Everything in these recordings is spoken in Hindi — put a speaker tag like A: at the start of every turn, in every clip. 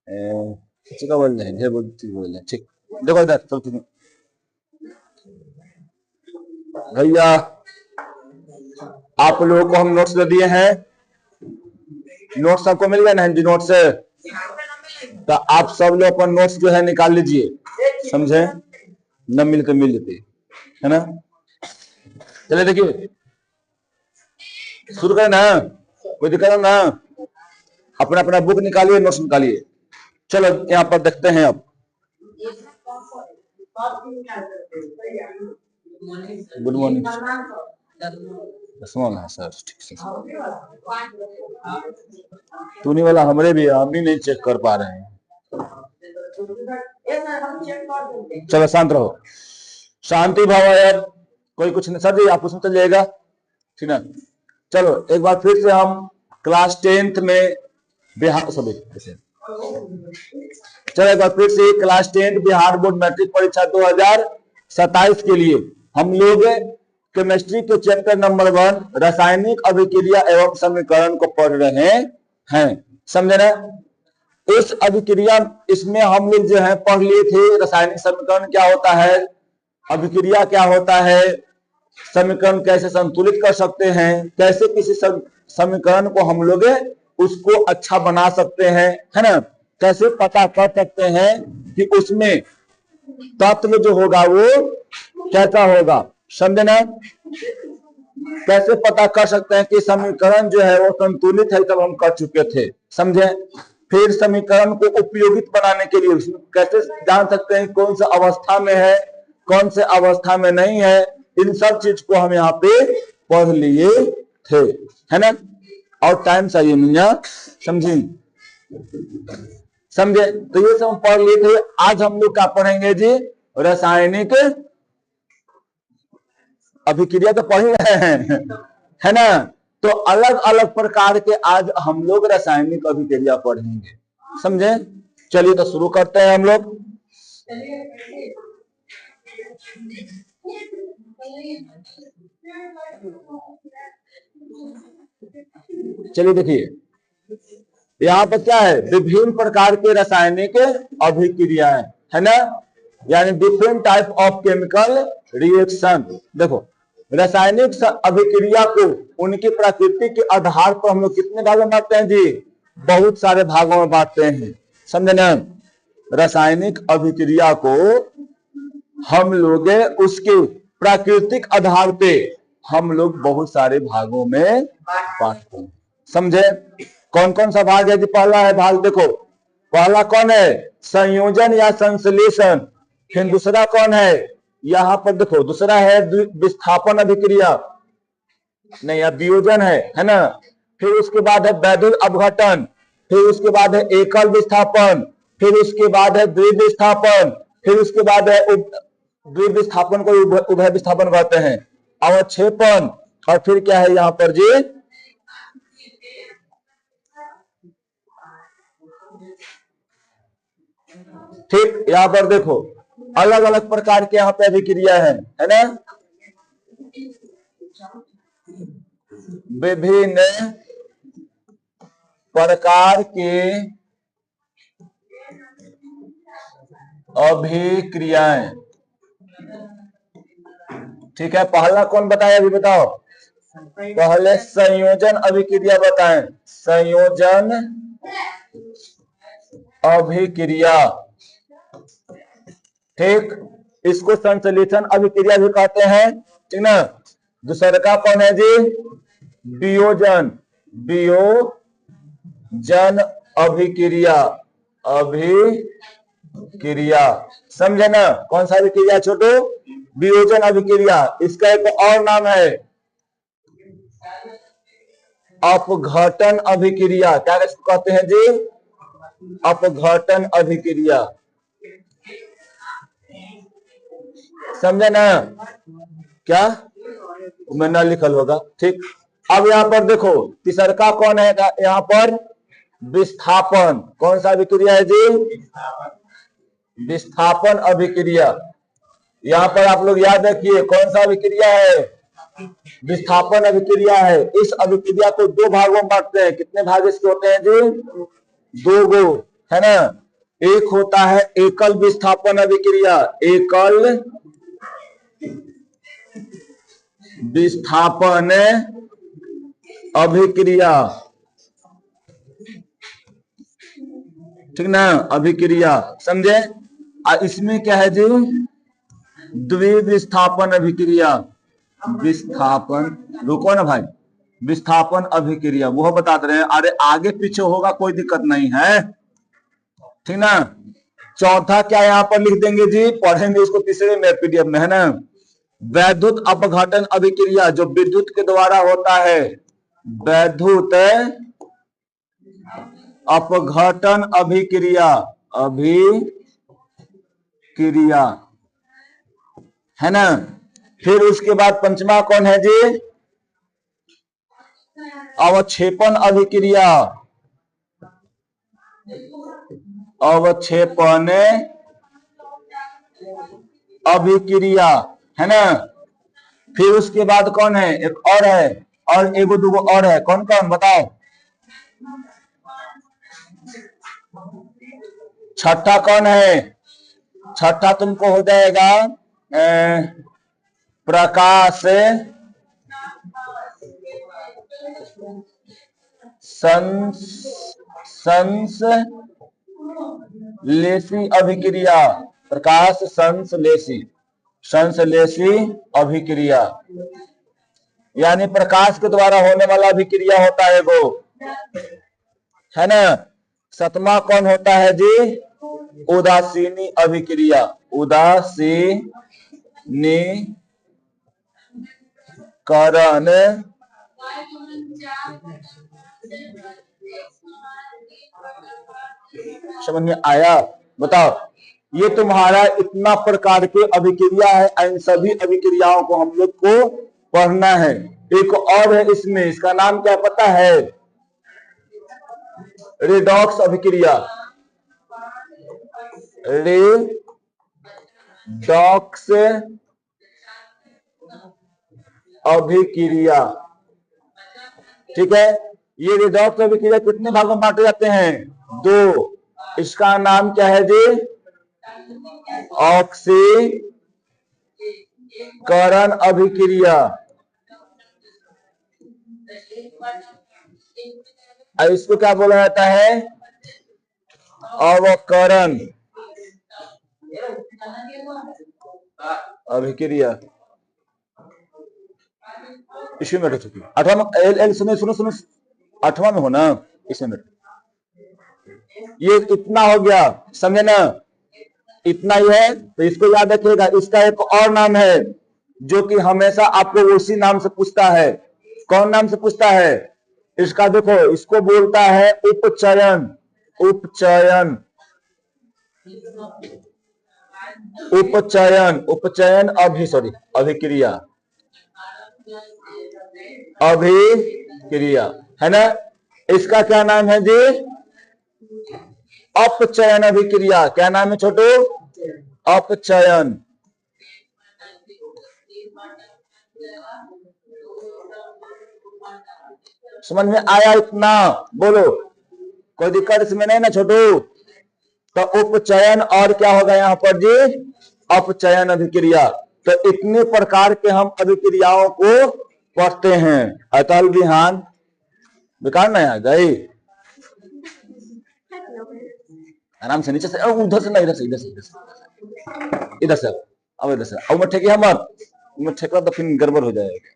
A: का बोल रहे हैं, बोल रहे ठीक। देखो इधर सब भैया, आप लोगों को हम नोट्स दे दिए हैं। नोट्स सबको मिल गया ना हिंदी नोट्स से? तो आप सब लोग अपन नोट्स जो है निकाल लीजिए, समझे? न मिल के मिल जाते है ना। चलिए देखिए, शुरू करें ना, कोई दिक्कत ना? अपना अपना बुक निकालिए, नोट्स निकालिए। चलो यहाँ पर देखते हैं अब। Good morning sir. ठीक है, तूने वाला हमारे भी, हम भी नहीं चेक कर पा रहे हैं। चलो शांत रहो, शांति भाव यार। कोई कुछ नहीं सर जी, आप उसमें चल जाएगा, ठीक है। चलो एक बार फिर से हम क्लास 10th में बिहार सभी, चलो एक बार फिर से class 10th Bihar board matric परीक्षा 2027 के लिए हम लोग केमिस्ट्री के चैप्टर नंबर 1 रासायनिक अभिक्रिया एवं समीकरण को पढ़ रहे हैं, समझे ना। इस अभिक्रिया, इसमें हम लोग जो है पढ़ लिए थे रासायनिक समीकरण क्या होता है, अभिक्रिया क्या होता है, समीकरण कैसे संतुलित कर सकते हैं, कैसे किसी समीकरण को हम लोग उसको अच्छा बना सकते हैं, है ना। कैसे पता कर सकते हैं कि उसमें तत्व जो होगा वो कैसा होगा, समझे ना। कैसे पता कर सकते हैं कि समीकरण जो है वो संतुलित है, तब हम कर चुके थे, समझे। फिर समीकरण को उपयोगित बनाने के लिए कैसे जान सकते हैं कौन सा अवस्था में है, कौन से अवस्था में नहीं है, इन सब चीज को हम यहाँ पे पढ़ लिए थे, है ना। और टाइम चाहिए मिया, समझे समझे। तो ये सब पढ़ लिए थे। आज हम लोग क्या पढ़ेंगे जी, रासायनिक अभिक्रिया तो पढ़ रहे हैं, है ना। तो अलग अलग प्रकार के आज हम लोग रासायनिक अभिक्रिया पढ़ेंगे, समझे। चलिए तो शुरू करते हैं हम लोग। चलिए देखिए, यहाँ पर क्या है, विभिन्न प्रकार के रासायनिक अभिक्रियाएं, है ना, यानी different type of chemical reaction. देखो, रासायनिक अभिक्रिया को उनकी प्रकृति के आधार पर हम लोग कितने भागों में बांटते हैं जी, बहुत सारे भागों में बांटते हैं, समझे ना। रासायनिक अभिक्रिया को हम लोग उसके प्राकृतिक आधार पे हम लोग बहुत सारे भागों में बांटते हैं, समझे। कौन कौन सा भाग है जी? पहला है भाग, देखो पहला कौन है, संयोजन या संश्लेषण। फिर दूसरा कौन है, यहाँ पर देखो दूसरा है विस्थापन अभिक्रिया, नहीं अब वियोजन है ना। फिर उसके बाद है वैद्युत अपघटन, फिर उसके बाद है एकल विस्थापन, फिर उसके बाद है द्विविस्थापन, फिर उसके बाद है द्विविस्थापन को उभय विस्थापन कहते हैं, अवक्षेपण, और फिर क्या है यहाँ पर जी, ठीक। यहाँ पर देखो अलग अलग प्रकार के यहाँ पे अभिक्रिया है ना। विभिन्न प्रकार के अभिक्रियाएं, ठीक है। पहला कौन बताया अभी बताओ, पहले संयोजन अभिक्रिया बताएं, संयोजन अभिक्रिया, ठीक। इसको संश्लेषण अभिक्रिया भी कहते हैं, ठीक ना। दूसरा का कौन है जी, वियोजन, वियोजन अभिक्रिया, अभिक्रिया, समझे ना। कौन सा अभिक्रिया छोटो, वियोजन अभिक्रिया। इसका एक और नाम है अपघटन अभिक्रिया। क्या कहते हैं जी, अपघटन अभिक्रिया, समझे ना। क्या में ना लिखल होगा, ठीक। अब यहाँ पर देखो तीसरा का कौन है, यहाँ पर विस्थापन। कौन सा अभिक्रिया है जी, विस्थापन अभिक्रिया। यहाँ पर आप लोग याद रखिए कौन सा अभिक्रिया है, विस्थापन अभिक्रिया है। इस अभिक्रिया को दो भागों में बांटते हैं, कितने भाग इसके होते हैं जी, दो गो। है ना। एक होता है एकल विस्थापन अभिक्रिया, एकल विस्थापन अभिक्रिया, ठीक ना, अभिक्रिया, समझे। इसमें क्या है जी, द्विविस्थापन अभिक्रिया, विस्थापन, रुको ना भाई, विस्थापन अभिक्रिया वो बता रहे हैं। अरे आगे पीछे होगा कोई दिक्कत नहीं है, ठीक ना। चौथा क्या यहाँ पर लिख देंगे जी, पढ़ेंगे इसको तीसरे में पीडीएफ में, है ना। वैद्युत अपघटन अभिक्रिया, जो विद्युत के द्वारा होता है, वैद्युत अपघटन अभिक्रिया, अभिक्रिया, है ना। फिर उसके बाद पंचमा कौन है जी, अवक्षेपण अभिक्रिया, अवक्षेपण अभिक्रिया, है ना। फिर उसके बाद कौन है, एक और है, और एगो दूगो और है, कौन कौन बताओ। छठा कौन है, छठा तुमको हो जाएगा प्रकाश संश्लेषी अभिक्रिया, प्रकाश संश्लेषी अभिक्रिया, यानी प्रकाश के द्वारा होने वाला अभिक्रिया होता है वो, है ना। सतमा कौन होता है जी, उदासीनी अभिक्रिया, उदासीनीकरण समझ में आया, बताओ। ये तुम्हारा इतना प्रकार के अभिक्रिया है, इन सभी अभिक्रियाओं को हम लोग को पढ़ना है। एक और है इसमें, इसका नाम क्या पता है, रेडॉक्स अभिक्रिया, रेडॉक्स अभिक्रिया, ठीक है। ये रेडॉक्स अभिक्रिया कितने भागों में बांटे जाते हैं, दो। इसका नाम क्या है जी, ऑक्सीकरण अभिक्रिया, इसको क्या बोला जाता है, अवकरण अभिक्रिया। इसमें बैठ चुकी, आठवां में एल सुनो सुनो सुनो, आठवां में हो ना, इसमें बैठ। ये इतना हो गया, समझे ना, इतना ही है। तो इसको याद रखिएगा। इसका एक और नाम है जो कि हमेशा आपको उसी नाम से पूछता है। कौन नाम से पूछता है, इसका देखो, इसको बोलता है उपचयन, उपचयन, उपचयन, उपचयन अभिक्रिया, अभिक्रिया, है ना। इसका क्या नाम है जी, अपचयन अभिक्रिया। क्या नाम है छोटू, अपचयन। समझ में आया इतना, बोलो, कोई दिक्कत इसमें नहीं ना छोटू। तो उपचयन और क्या होगा यहाँ पर जी, अपचयन अभिक्रिया। तो इतने प्रकार के हम अभिक्रियाओं को पढ़ते हैं। अतल विहान बेकार नहीं आ गई, आराम से नीचे से, उधर से ना, इधर से, इधर से, इधर से, इधर से, अब इधर से, अब मैं ठेकी हमर, मैं ठेकला तो फिर गड़बड़ हो जाएगा।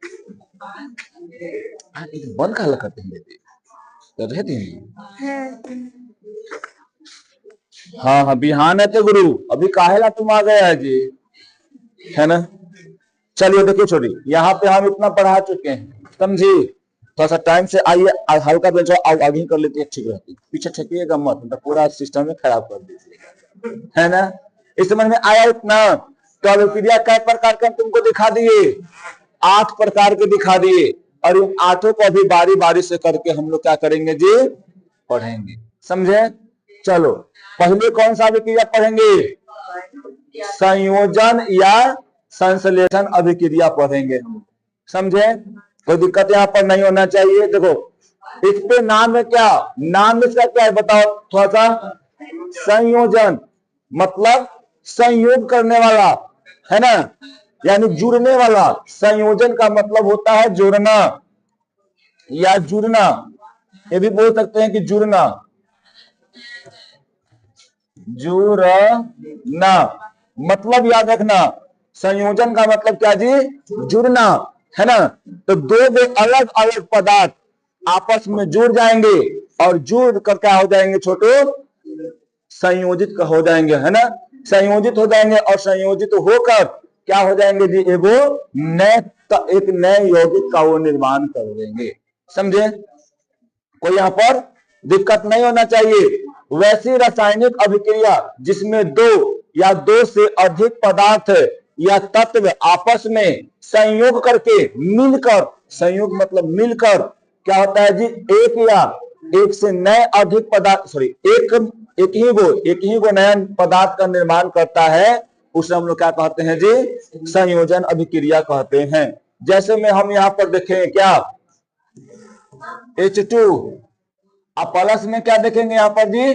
A: बंद का हल्ला करते हैं, रहते हैं। हाँ हाँ, बिहान है तो गुरु, अभी काहेला तुम आ गए है जी, है ना। चलिए देखिए छोड़ी, यहाँ पे हम इतना पढ़ा चुके हैं, समझी। थोड़ा सा टाइम से आइए, हल्का बेंच आगे कर लेते हैं, ठीक रहती। पीछे ठेकिएगा मत, तो पूरा सिस्टम में खराब कर दीजिएगा, है ना। इस समझ में आया इतना। तो अभिक्रिया कई प्रकार के तुमको दिखा दिए, 8 प्रकार के दिखा दिए, और इन 8 को अभी बारी बारी से करके हम लोग क्या करेंगे जी, पढ़ेंगे, समझे। चलो पहले कौन सा अभिक्रिया पढ़ेंगे, संयोजन या संश्लेषण अभिक्रिया पढ़ेंगे हम, समझे। कोई दिक्कत यहाँ पर नहीं होना चाहिए। देखो इस पे नाम है क्या, नाम इसका क्या है बताओ थोड़ा सा, संयोजन मतलब संयोग करने वाला, है ना, यानी जुड़ने वाला। संयोजन का मतलब होता है जोड़ना या जुड़ना, ये भी बोल सकते हैं कि जुड़ना, जुड़ना मतलब याद रखना, संयोजन का मतलब क्या जी, जुड़ना, है ना। तो दो अलग अलग पदार्थ आपस में जुड़ जाएंगे और जुड़ कर क्या हो जाएंगे छोटो, संयोजित हो जाएंगे, है ना, संयोजित हो जाएंगे और संयोजित होकर क्या हो जाएंगे जी, एक नए यौगिक का वो निर्माण कर देंगे। समझे, कोई यहाँ पर दिक्कत नहीं होना चाहिए। वैसी रासायनिक अभिक्रिया जिसमें दो या दो से अधिक पदार्थ या तत्व आपस में संयोग करके मिलकर, संयोग मतलब मिलकर क्या होता है जी, एक या एक से नए अधिक पदार्थ एक ही वो नया पदार्थ का निर्माण करता है, उसे हम लोग क्या कहते हैं जी, संयोजन अभिक्रिया कहते हैं। जैसे में हम यहाँ पर देखें क्या, H2, अब प्लस में क्या देखेंगे यहाँ पर जी,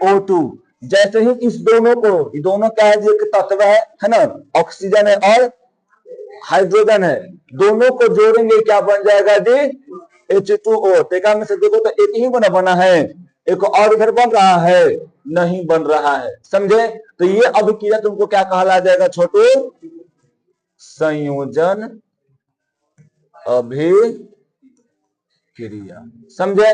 A: O2। जैसे ही इस दोनों को, ये दोनों क्या है जी, एक तत्व है ना, ऑक्सीजन है और हाइड्रोजन है, दोनों को जोड़ेंगे क्या बन जाएगा जी, H2O। टेका में से देखो तो एक ही बना है, एक और इधर बन रहा है, नहीं बन रहा है। समझे, तो ये अभिक्रिया तुमको क्या कहला जाएगा छोटू, संयोजन अभिक्रिया। समझे।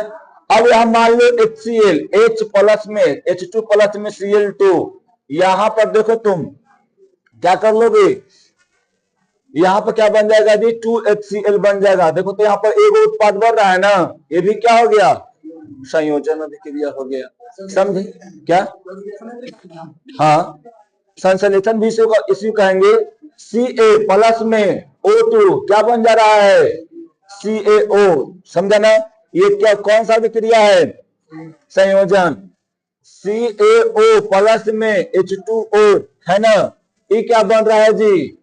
A: अब यहां मान लो HCl, H प्लस में H2 प्लस में Cl2, यहां पर देखो तुम क्या कर लोगे, यहाँ पर क्या बन जाएगा जी, 2HCl बन जाएगा। देखो तो यहाँ पर एक उत्पाद बन रहा है ना, ये भी क्या हो गया, संयोजन अभिक्रिया हो गया। समझे क्या, हाँ, संश्लेषण भी इसी कहेंगे। Ca प्लस में O2 क्या बन जा रहा है, CaO। समझा ना, ये क्या कौन सा अभिक्रिया है, संयोजन। CaO प्लस में H2O, है ना, ये क्या बन रहा है जी,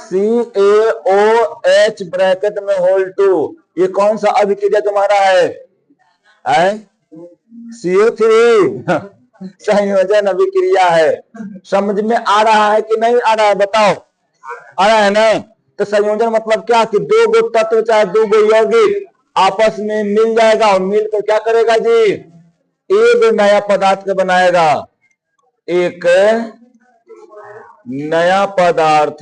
A: CaOH ब्रैकेट में होल 2। ये कौन सा अभिक्रिया तुम्हारा है, CO3 संयोजन अभिक्रिया है। समझ में आ रहा है कि नहीं आ रहा है, बताओ, आ रहा है ना। तो संयोजन मतलब क्या कि दो गो तत्व चाहे दो गो यौगिक आपस में मिल जाएगा और मिलकर क्या करेगा जी, एक नया पदार्थ बनाएगा, एक नया पदार्थ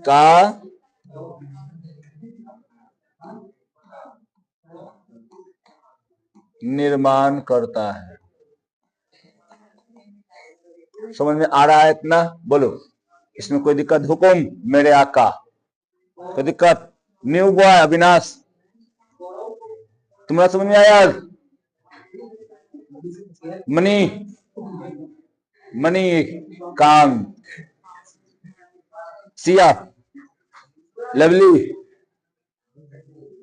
A: का निर्माण करता है। समझ में आ रहा है इतना, बोलो, इसमें कोई दिक्कत, हुकुम मेरे आका, कोई दिक्कत, न्यू बॉय अविनाश, तुम्हारा समझ में आया, मनी काम, सिया, लवली,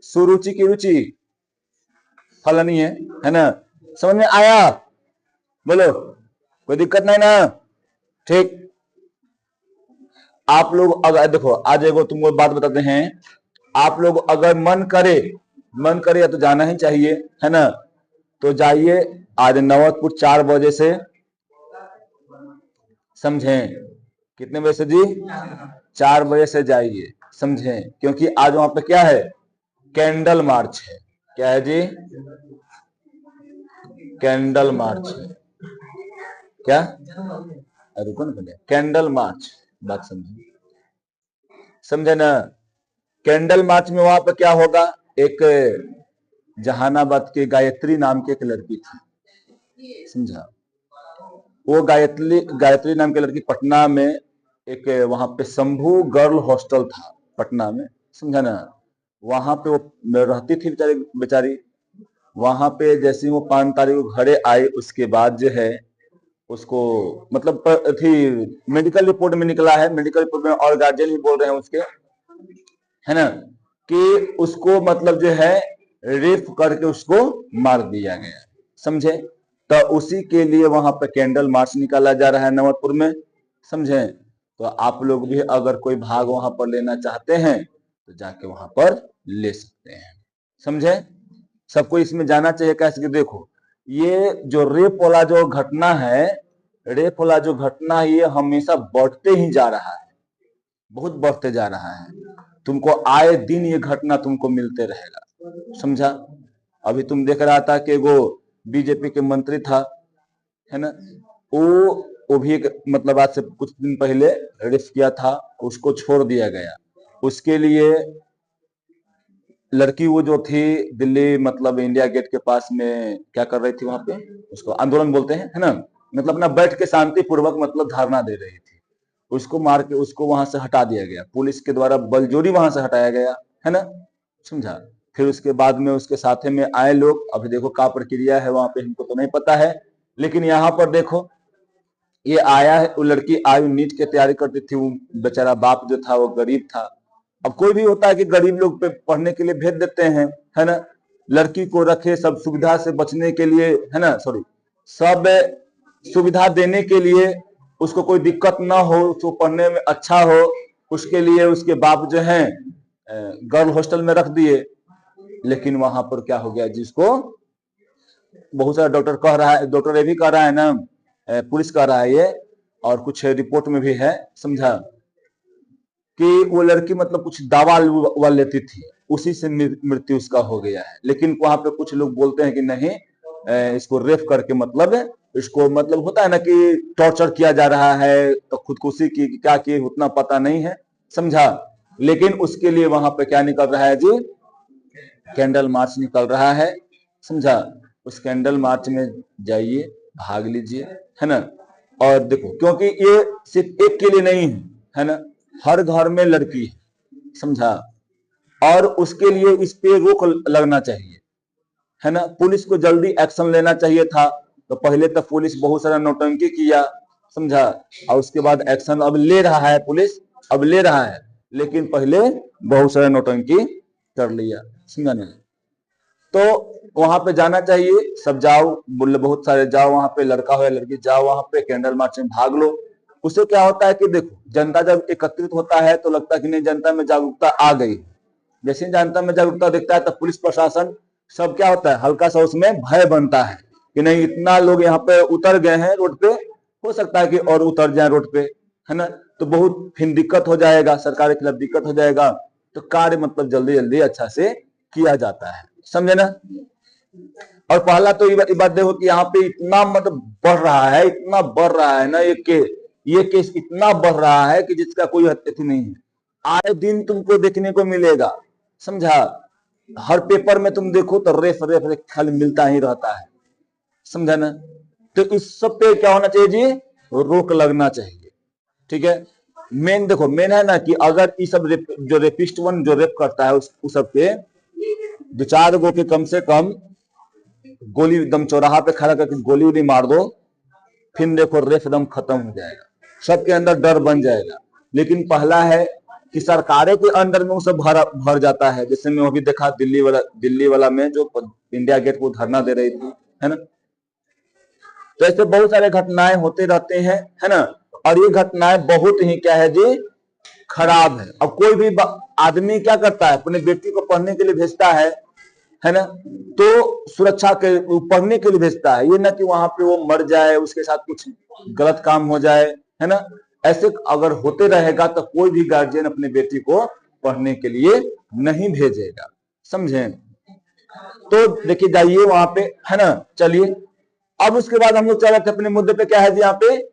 A: सुरुचि की रुचि, फलनी है ना, समझ में आया, बोलो, कोई दिक्कत नहीं ना, ठीक। आप लोग अगर देखो, आज एगो तुमको बात बताते हैं, आप लोग अगर मन करे तो जाना ही चाहिए, है ना, तो जाइए आज नवतपुर 4 बजे से, समझे, कितने बजे से जी, 4 बजे से जाइए, समझे, क्योंकि आज वहां पे क्या है, कैंडल मार्च है। क्या है जी, कैंडल मार्च है, क्या, रुको ना, कैंडल मार्च, बात समझे ना। कैंडल मार्च में वहां पर क्या होगा, एक जहानाबाद के गायत्री नाम की एक लड़की थी, समझा, वो गायत्री नाम की लड़की पटना में एक वहां पे शंभू गर्ल हॉस्टल था पटना में, समझा ना, वहां पे वो रहती थी बेचारी। वहां पे जैसे वो 5 तारीख को घरे आई, उसके बाद जो है उसको मतलब थी, मेडिकल रिपोर्ट में निकला है, मेडिकल रिपोर्ट में और गार्जियन भी बोल रहे हैं उसके, है ना, कि उसको मतलब जो है रेप करके उसको मार दिया गया, समझे। तो उसी के लिए वहां पर कैंडल मार्च निकाला जा रहा है नवतपुर में, समझे। तो आप लोग भी अगर कोई भाग वहां पर लेना चाहते हैं तो जाके वहां पर ले सकते हैं, समझे। सबको इसमें जाना चाहिए। कैसे कि देखो, ये जो रेप वाला जो घटना है, रेप वाला जो घटना है, ये हमेशा बढ़ते ही जा रहा है, बहुत बढ़ते जा रहा है। तुमको आए दिन ये घटना तुमको मिलते रहेगा, समझा। अभी तुम देख रहा था कि वो बीजेपी के मंत्री था, है ना, वो भी एक मतलब आज से कुछ दिन पहले रेप किया था, उसको छोड़ दिया गया। उसके लिए लड़की वो जो थी दिल्ली मतलब इंडिया गेट के पास में क्या कर रही थी वहां पे, उसको आंदोलन बोलते हैं, है ना, मतलब अपना बैठ के शांति पूर्वक मतलब धरना दे रही थी। उसको मार के उसको वहां से हटा दिया गया, पुलिस के द्वारा बलजोरी वहां से हटाया गया, है ना, समझा। फिर उसके बाद में उसके साथे में आए लोग, अभी देखो क्या प्रक्रिया है वहां पे हमको तो नहीं पता है, लेकिन यहाँ पर देखो ये आया है, वो लड़की आई, नीट की तैयारी करती थी, वो बेचारा बाप जो था वो गरीब था। अब कोई भी होता है कि गरीब लोग पे पढ़ने के लिए भेज देते हैं, है ना, लड़की को रखे सब सुविधा से बचने के लिए, है ना, सॉरी, सब सुविधा देने के लिए, उसको कोई दिक्कत ना हो, उसको पढ़ने में अच्छा हो, उसके लिए उसके बाप जो है गर्ल हॉस्टल में रख दिए। लेकिन वहां पर क्या हो गया, जिसको बहुत सारा डॉक्टर कह रहा है, डॉक्टर ये भी कह रहा है ना, पुलिस कह रहा है ये, और कुछ रिपोर्ट में भी है, समझा, कि वो लड़की मतलब कुछ दवा ववा लेती थी, उसी से मृत्यु उसका हो गया है। लेकिन वहां पे कुछ लोग बोलते हैं कि नहीं, इसको रेप करके मतलब इसको मतलब होता है ना कि टॉर्चर किया जा रहा है, तो खुदकुशी की क्या की उतना पता नहीं है, समझा। लेकिन उसके लिए वहां पे क्या निकल रहा है जी, कैंडल मार्च निकल रहा है, समझा। उस कैंडल मार्च में जाइए, भाग लीजिए, है ना। और देखो, क्योंकि ये सिर्फ एक के लिए नहीं है ना, हर घर में लड़की है, समझा, और उसके लिए इस पे रोक लगना चाहिए, है ना। पुलिस को जल्दी एक्शन लेना चाहिए था, तो पहले तो पुलिस बहुत सारा नौटंकी किया, समझा, और उसके बाद एक्शन अब ले रहा है पुलिस, अब ले रहा है, लेकिन पहले बहुत सारा नौटंकी कर लिया, समझा नहीं। तो वहां पे जाना चाहिए, सब जाओ, बोले बहुत सारे जाओ वहां पे, लड़का हो या लड़की जाओ वहां पे, कैंडल मार्च में भाग लो। उससे क्या होता है कि देखो, जनता जब एकत्रित होता है तो लगता है कि नहीं, जनता में जागरूकता आ गई। जैसे जनता में जागरूकता दिखता है तो पुलिस प्रशासन सब क्या होता है, हल्का सा उसमें भय बनता है कि नहीं, इतना लोग यहाँ पे उतर गए हैं रोड पे, हो सकता है कि और उतर जाए रोड पे, है ना, तो बहुत फिर दिक्कत हो जाएगा, सरकार के खिलाफ दिक्कत हो जाएगा, तो कार्य मतलब जल्दी जल्दी अच्छा से किया जाता है, समझे ना। और पहला तो ये बात देखो कि यहाँ पे इतना मतलब बढ़ रहा है, इतना बढ़ रहा है ना, ये केस इतना बढ़ रहा है कि जिसका कोई हत्या नहीं है, आए दिन तुमको देखने को मिलेगा, समझा। हर पेपर में तुम देखो तो रेफ रेफ रेफ खाली मिलता ही रहता है, समझा ना। तो इस सब पे क्या होना चाहिए जी, रोक लगना चाहिए, ठीक है। मेन देखो, मेन है ना कि अगर ये सब जो रेपिस्ट वन जो रेप करता है उस सब पे 2-4 गो के कम से कम गोली एकदम चौराहा पे खड़ा करके गोली वोली मार दो, फिर देखो रेप एकदम खत्म हो जाएगा, सबके अंदर डर बन जाएगा। लेकिन पहला है कि सरकारें के अंदर में वो सब भर जाता है। जैसे मैं अभी देखा दिल्ली वाला में जो इंडिया गेट को धरना दे रही थी, है ना, तो ऐसे बहुत सारे घटनाएं होते रहते हैं, है ना। और ये घटनाएं बहुत ही क्या है जी, खराब है। अब कोई भी आदमी क्या करता है, अपने बेटी को पढ़ने के लिए भेजता है ना, तो सुरक्षा के पढ़ने के लिए भेजता है, ये ना कि वहां पे वो मर जाए, उसके साथ कुछ गलत काम हो जाए, है ना। ऐसे अगर होते रहेगा तो कोई भी गार्जियन अपने बेटी को पढ़ने के लिए नहीं भेजेगा, समझे। तो देखिए जाइए वहां पे, है ना, चलिए। अब उसके बाद हम लोग चल रहे थे अपने मुद्दे पे, क्या है जी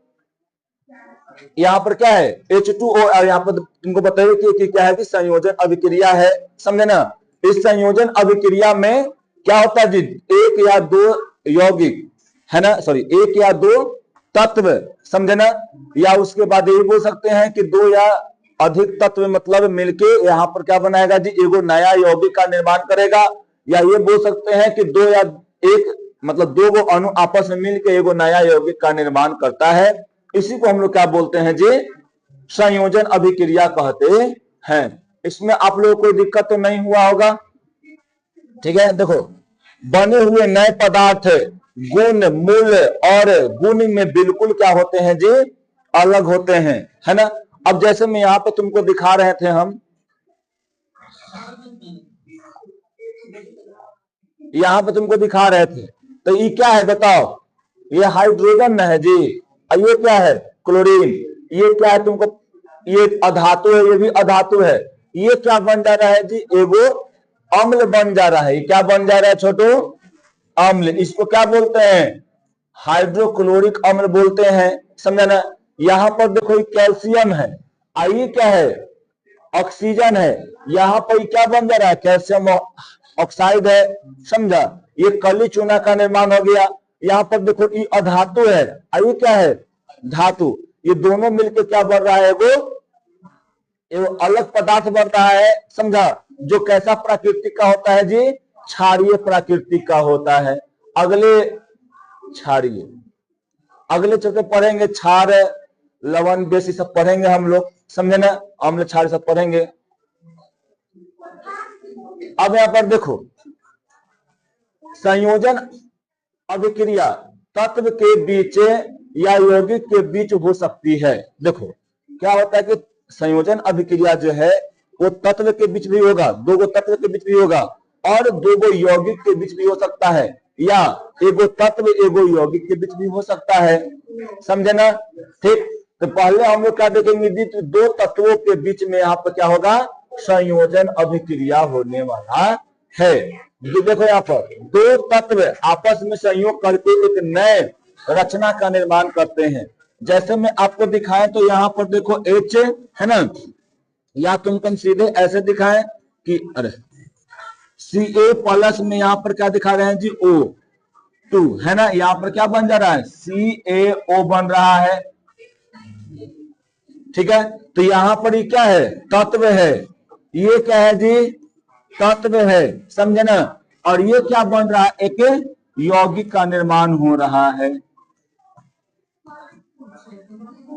A: यहाँ पर क्या है H2O, और यहाँ पर तुमको बताइए कि क्या है कि संयोजन अभिक्रिया है, समझे ना। इस संयोजन अभिक्रिया में क्या होता है जी, एक या दो यौगिक, है ना, सॉरी, एक या दो तत्व, समझे ना, या उसके बाद ये बोल सकते हैं कि दो या अधिक तत्व मतलब मिलके यहाँ पर क्या बनाएगा जी, एगो नया यौगिक का निर्माण करेगा। या ये बोल सकते हैं कि दो या एक मतलब दो गो अणु आपस में मिलकर एगो नया यौगिक का निर्माण करता है। इसी को हम लोग क्या बोलते हैं जी, संयोजन अभिक्रिया कहते हैं। इसमें आप लोगों को कोई दिक्कत तो नहीं हुआ होगा, ठीक है। देखो, बने हुए नए पदार्थ गुण मूल्य और गुण में बिल्कुल क्या होते हैं जी, अलग होते हैं, है ना। अब जैसे मैं यहाँ पे तुमको दिखा रहे थे हम, यहाँ पे तुमको दिखा रहे थे। तो ये क्या है बताओ, ये हाइड्रोजन है जी, और ये क्या है क्लोरीन। ये क्या है तुमको, ये अधातु है, ये भी अधातु है। ये क्या बन जा रहा है जी, एगो अम्ल बन जा रहा है। ये क्या बन जा रहा है छोटू, अम्ल। इसको क्या बोलते हैं, हाइड्रोक्लोरिक अम्ल बोलते हैं, समझा ना। यहाँ पर देखो ये कैल्शियम है, ये क्या है ऑक्सीजन है। यहाँ पर क्या बन जा रहा है, कैल्शियम ऑक्साइड है, समझा। ये कली चूना का निर्माण हो गया। यहाँ पर देखो ये अधातु है, ये क्या है धातु। ये दोनों मिलकर क्या बन रहा है, वो अलग पदार्थ बन रहा है, समझा। जो कैसा प्राकृतिक का होता है जी, क्षारीय प्राकृतिक का होता है। अगले क्षारीय, अगले चलते पढ़ेंगे क्षार लवण बेसी सब पढ़ेंगे हम लोग, समझे ना। अम्ल क्षार सब पढ़ेंगे। अब यहाँ पर देखो संयोजन अभिक्रिया तत्व के बीच या यौगिक के बीच हो सकती है। देखो क्या होता है कि संयोजन अभिक्रिया जो है वो तत्व के बीच भी होगा, दो गो तत्व के बीच भी होगा, और दो गो यौगिक के बीच भी हो सकता है, या एगो तत्व एगो यौगिक के बीच भी हो सकता है, समझे ना। ठीक, तो पहले हम लोग क्या देखेंगे, दो तत्वों के बीच में यहाँ पर क्या होगा, संयोजन अभिक्रिया होने वाला है। देखो यहाँ पर दो तत्व आपस में संयोग करके एक नए रचना का निर्माण करते हैं। जैसे मैं आपको दिखाएं तो यहाँ पर देखो H है ना, या तुम सीधे ऐसे दिखाएं कि अरे Ca प्लस में यहाँ पर क्या दिखा रहे हैं जी, O2 है ना। यहाँ पर क्या बन जा रहा है, CaO बन रहा है, ठीक है। तो यहाँ पर ये क्या है, तत्व है। ये क्या है जी, तत्व है, समझे ना। और ये क्या बन रहा है, एक यौगिक का निर्माण हो रहा है,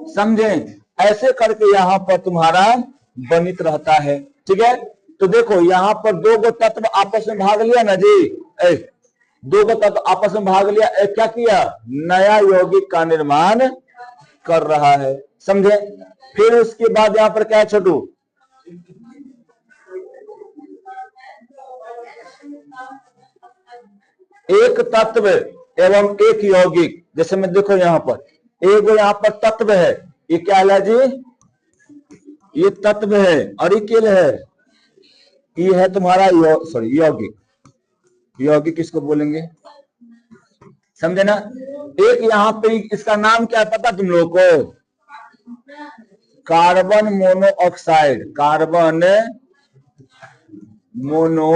A: समझे। ऐसे करके यहाँ पर तुम्हारा बनित रहता है, ठीक है। तो देखो यहाँ पर दो गो तत्व आपस में भाग लिया ना जी, दो गो तत्व आपस में भाग लिया, क्या किया, नया यौगिक का निर्माण कर रहा है, समझे। फिर उसके बाद यहाँ पर क्या है छोटू, एक तत्व एवं एक यौगिक। जैसे मैं देखो यहाँ पर एक यहाँ पर तत्व है, ये क्या है जी, ये तत्व है, और ये क्या है, ये है तुम्हारा सॉरी यौगिक। यौगिक किसको बोलेंगे, समझे ना। एक यहाँ पे इसका नाम क्या पता तुम लोगों को, carbon monoxide. Carbon mono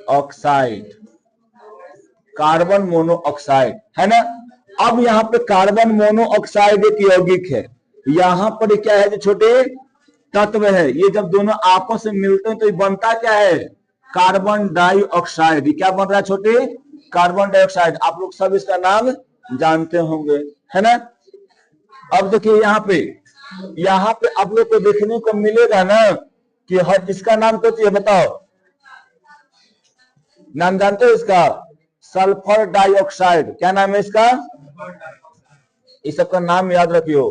A: oxide, carbon monoxide है ना। अब यहाँ पे कार्बन मोनोऑक्साइड एक यौगिक है, यहाँ पर क्या है जो छोटे तत्व है। ये जब दोनों आपस में मिलते हैं तो ये बनता क्या है, कार्बन डाइऑक्साइड। क्या बन रहा है छोटे, कार्बन डाइऑक्साइड। आप लोग सब इसका नाम जानते होंगे, है ना। अब देखिए यहाँ पे आप लोग को देखने को मिलेगा ना कि हर इसका नाम क्या है, बताओ नाम जानते हो इसका, सल्फर डाइऑक्साइड। क्या नाम है इसका, इस सबका नाम याद रखियो,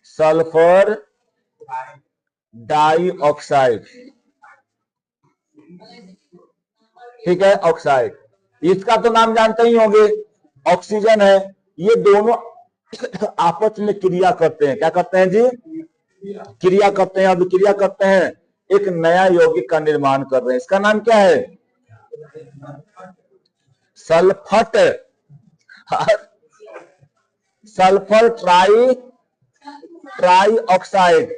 A: सल्फर डाइऑक्साइड, ठीक है, ऑक्साइड। इसका तो नाम जानते ही होंगे, ऑक्सीजन है। ये दोनों आपस में क्रिया करते हैं, क्या करते हैं जी, क्रिया करते हैं। अब क्रिया करते हैं, एक नया यौगिक का निर्माण कर रहे हैं। इसका नाम क्या है, सल्फट, sulphur trioxide,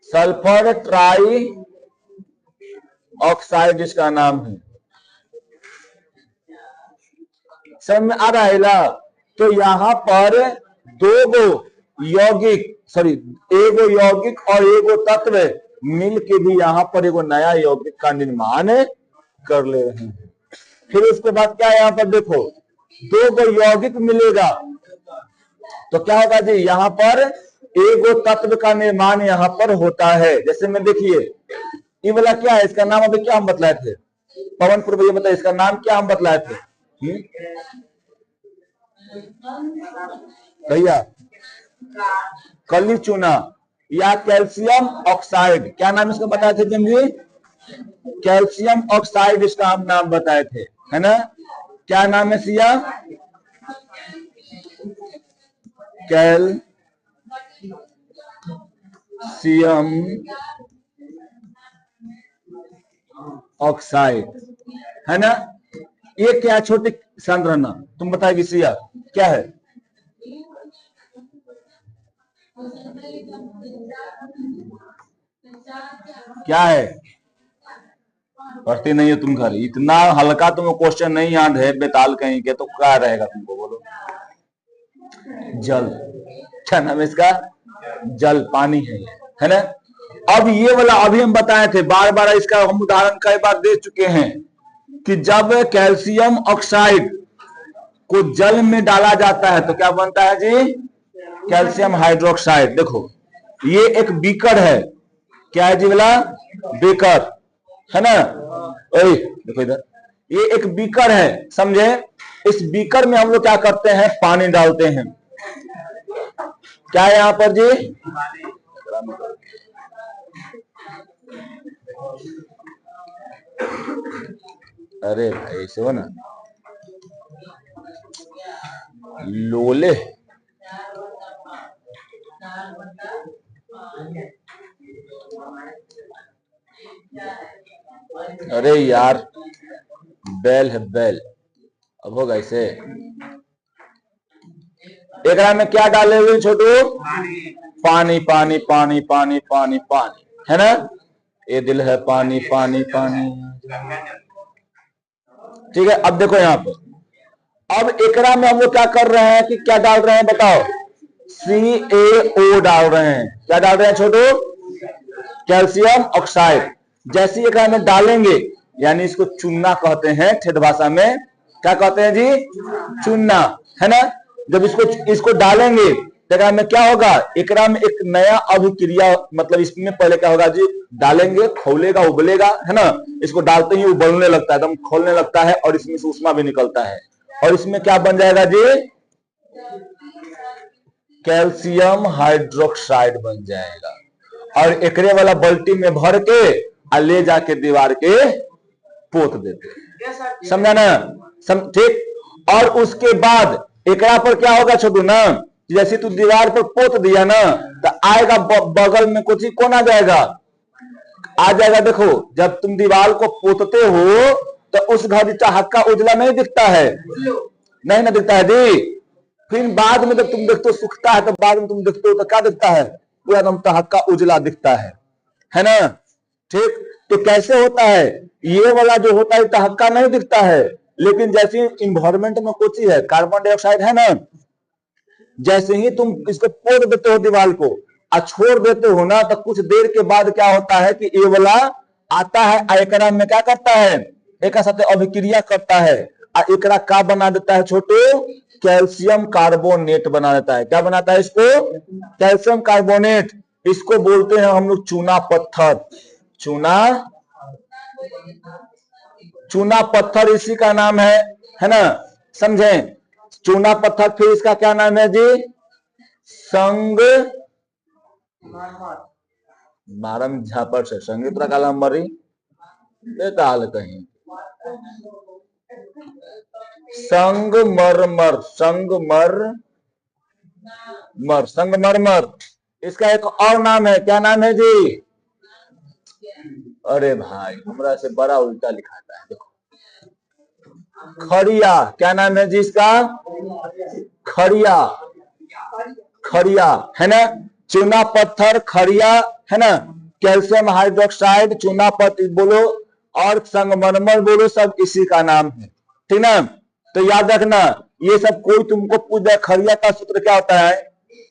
A: sulphur trioxide इसका नाम है। समझ में आ रहा है ना। तो यहाँ पर दो गो यौगिक, सॉरी एगो यौगिक और एगो तत्व मिल के भी यहाँ पर एगो नया यौगिक का निर्माण कर ले रहे हैं। फिर उसके बाद क्या, यहाँ पर देखो दो गो यौगिक मिलेगा तो क्या होगा जी, यहाँ पर एगो तत्व का निर्माण यहाँ पर होता है। जैसे में देखिए ये वाला क्या है, इसका नाम अभी क्या हम बतलाए थे, पवनपुर भैया बताइए इसका नाम क्या हम बतलाए थे भैया, कली चूना। या कैल्शियम ऑक्साइड, क्या नाम इसका बताए थे जी? कैल्शियम ऑक्साइड इसका हम नाम बताए थे, है ना? क्या नाम है सिया? कैल्शियम ऑक्साइड, है ना? ये क्या छोटी सांद्रना, तुम बताएगी सिया क्या है? क्या है? पढ़ती नहीं हो तुम घर, इतना हल्का तुमको क्वेश्चन नहीं याद है बेताल कहीं के, तो क्या रहेगा तुमको, बोलो? जल, क्या नाम है इसका? जल, पानी है ना? अब ये वाला अभी हम बताए थे, बार बार इसका हम उदाहरण कई बार दे चुके हैं कि जब कैल्शियम ऑक्साइड को जल में डाला जाता है तो क्या बनता है जी? Calcium hydroxide. देखो ये एक बीकर है, क्या है जी वाला? बीकर, है ना? ओए देखो इधर, ये एक बीकर है, समझे? इस बीकर में हम लोग क्या करते हैं? पानी डालते हैं। क्या है यहां पर जी? अरे भाई ऐसे हो ना, लोले अरे यार, बैल है बैल, अब होगा इसे। एक में क्या डाले हुए छोटू? पानी पानी पानी पानी पानी पानी, है ना? ये दिल है पानी पानी पानी, ठीक है। अब देखो यहाँ पर, अब एकरा में हम लोग क्या कर रहे हैं कि क्या डाल रहे हैं बताओ? CaO डाल रहे हैं। क्या डाल रहे हैं छोटू? Calcium oxide. जैसे एकरा में डालेंगे, यानी इसको चूना कहते हैं ठेठ भाषा में, क्या कहते हैं जी? चूना, है ना? जब इसको डालेंगे तो एकरा में क्या होगा? एकरा में एक नया अभिक्रिया, मतलब इसमें पहले क्या होगा जी? डालेंगे, खौलेगा, उबलेगा, है ना? इसको डालते ही उबलने लगता है, एकदम खोलने लगता है, और इसमें से ऊष्मा भी निकलता है, और इसमें क्या बन जाएगा जी? कैल्शियम हाइड्रोक्साइड बन जाएगा। और एकरे वाला बाल्टी में भर के ले जाके दीवार के पोत देते, समझा ना? ठीक। और उसके बाद एकरा पर क्या होगा छोटू ना? जैसे तू दीवार पर पोत दिया ना, तो आएगा बगल में कुछ ही कौन आ जाएगा? आ जाएगा। देखो जब तुम दीवार को पोतते हो तो उस घर का हक्का उजला नहीं दिखता है, नहीं ना दिखता है जी। फिर बाद में जब तुम देखते हो सूखता है, तो बाद में तुम देखते हो तो क्या दिखता है? पूरा एकदम तहक्का उजला दिखता है ना? ठीक। तो कैसे होता है? ये वाला जो होता है तहक्का नहीं दिखता है, लेकिन जैसे इन्वायरमेंट में कुछ ही है, कार्बन डाइऑक्साइड है ना, जैसे ही तुम इसको पोत देते हो दीवार को और छोड़ देते हो ना, तो कुछ देर के बाद क्या होता है कि ये वाला आता है, एकरा में क्या करता है? एक साथ अभिक्रिया करता है, और एकरा क्या बना देता है छोटू? कैल्शियम कार्बोनेट बना देता है। क्या बनाता है इसको? Calcium carbonate. इसको बोलते हैं हम लोग चूना पत्थर। चूना पत्थर इसी का नाम है ना? समझे? चूना पत्थर। फिर इसका क्या नाम है जी? संग मारम झापर से संगीत काला मरी बेताल कहीं संगमरमर, संगमरमर। इसका एक और नाम है, क्या नाम है जी? अरे भाई हमरा से बड़ा उल्टा लिखाता है, देखो खड़िया। क्या नाम है जी इसका? खड़िया, खड़िया, है ना? चूना पत्थर, खड़िया, है ना? कैल्शियम हाइड्रोक्साइड, चूना पत्थर बोलो और संगमरमर बोलो, सब इसी का नाम है, ठीक ना? तो याद रखना, ये सब कोई तुमको पूछ जाए खड़िया का सूत्र क्या होता है?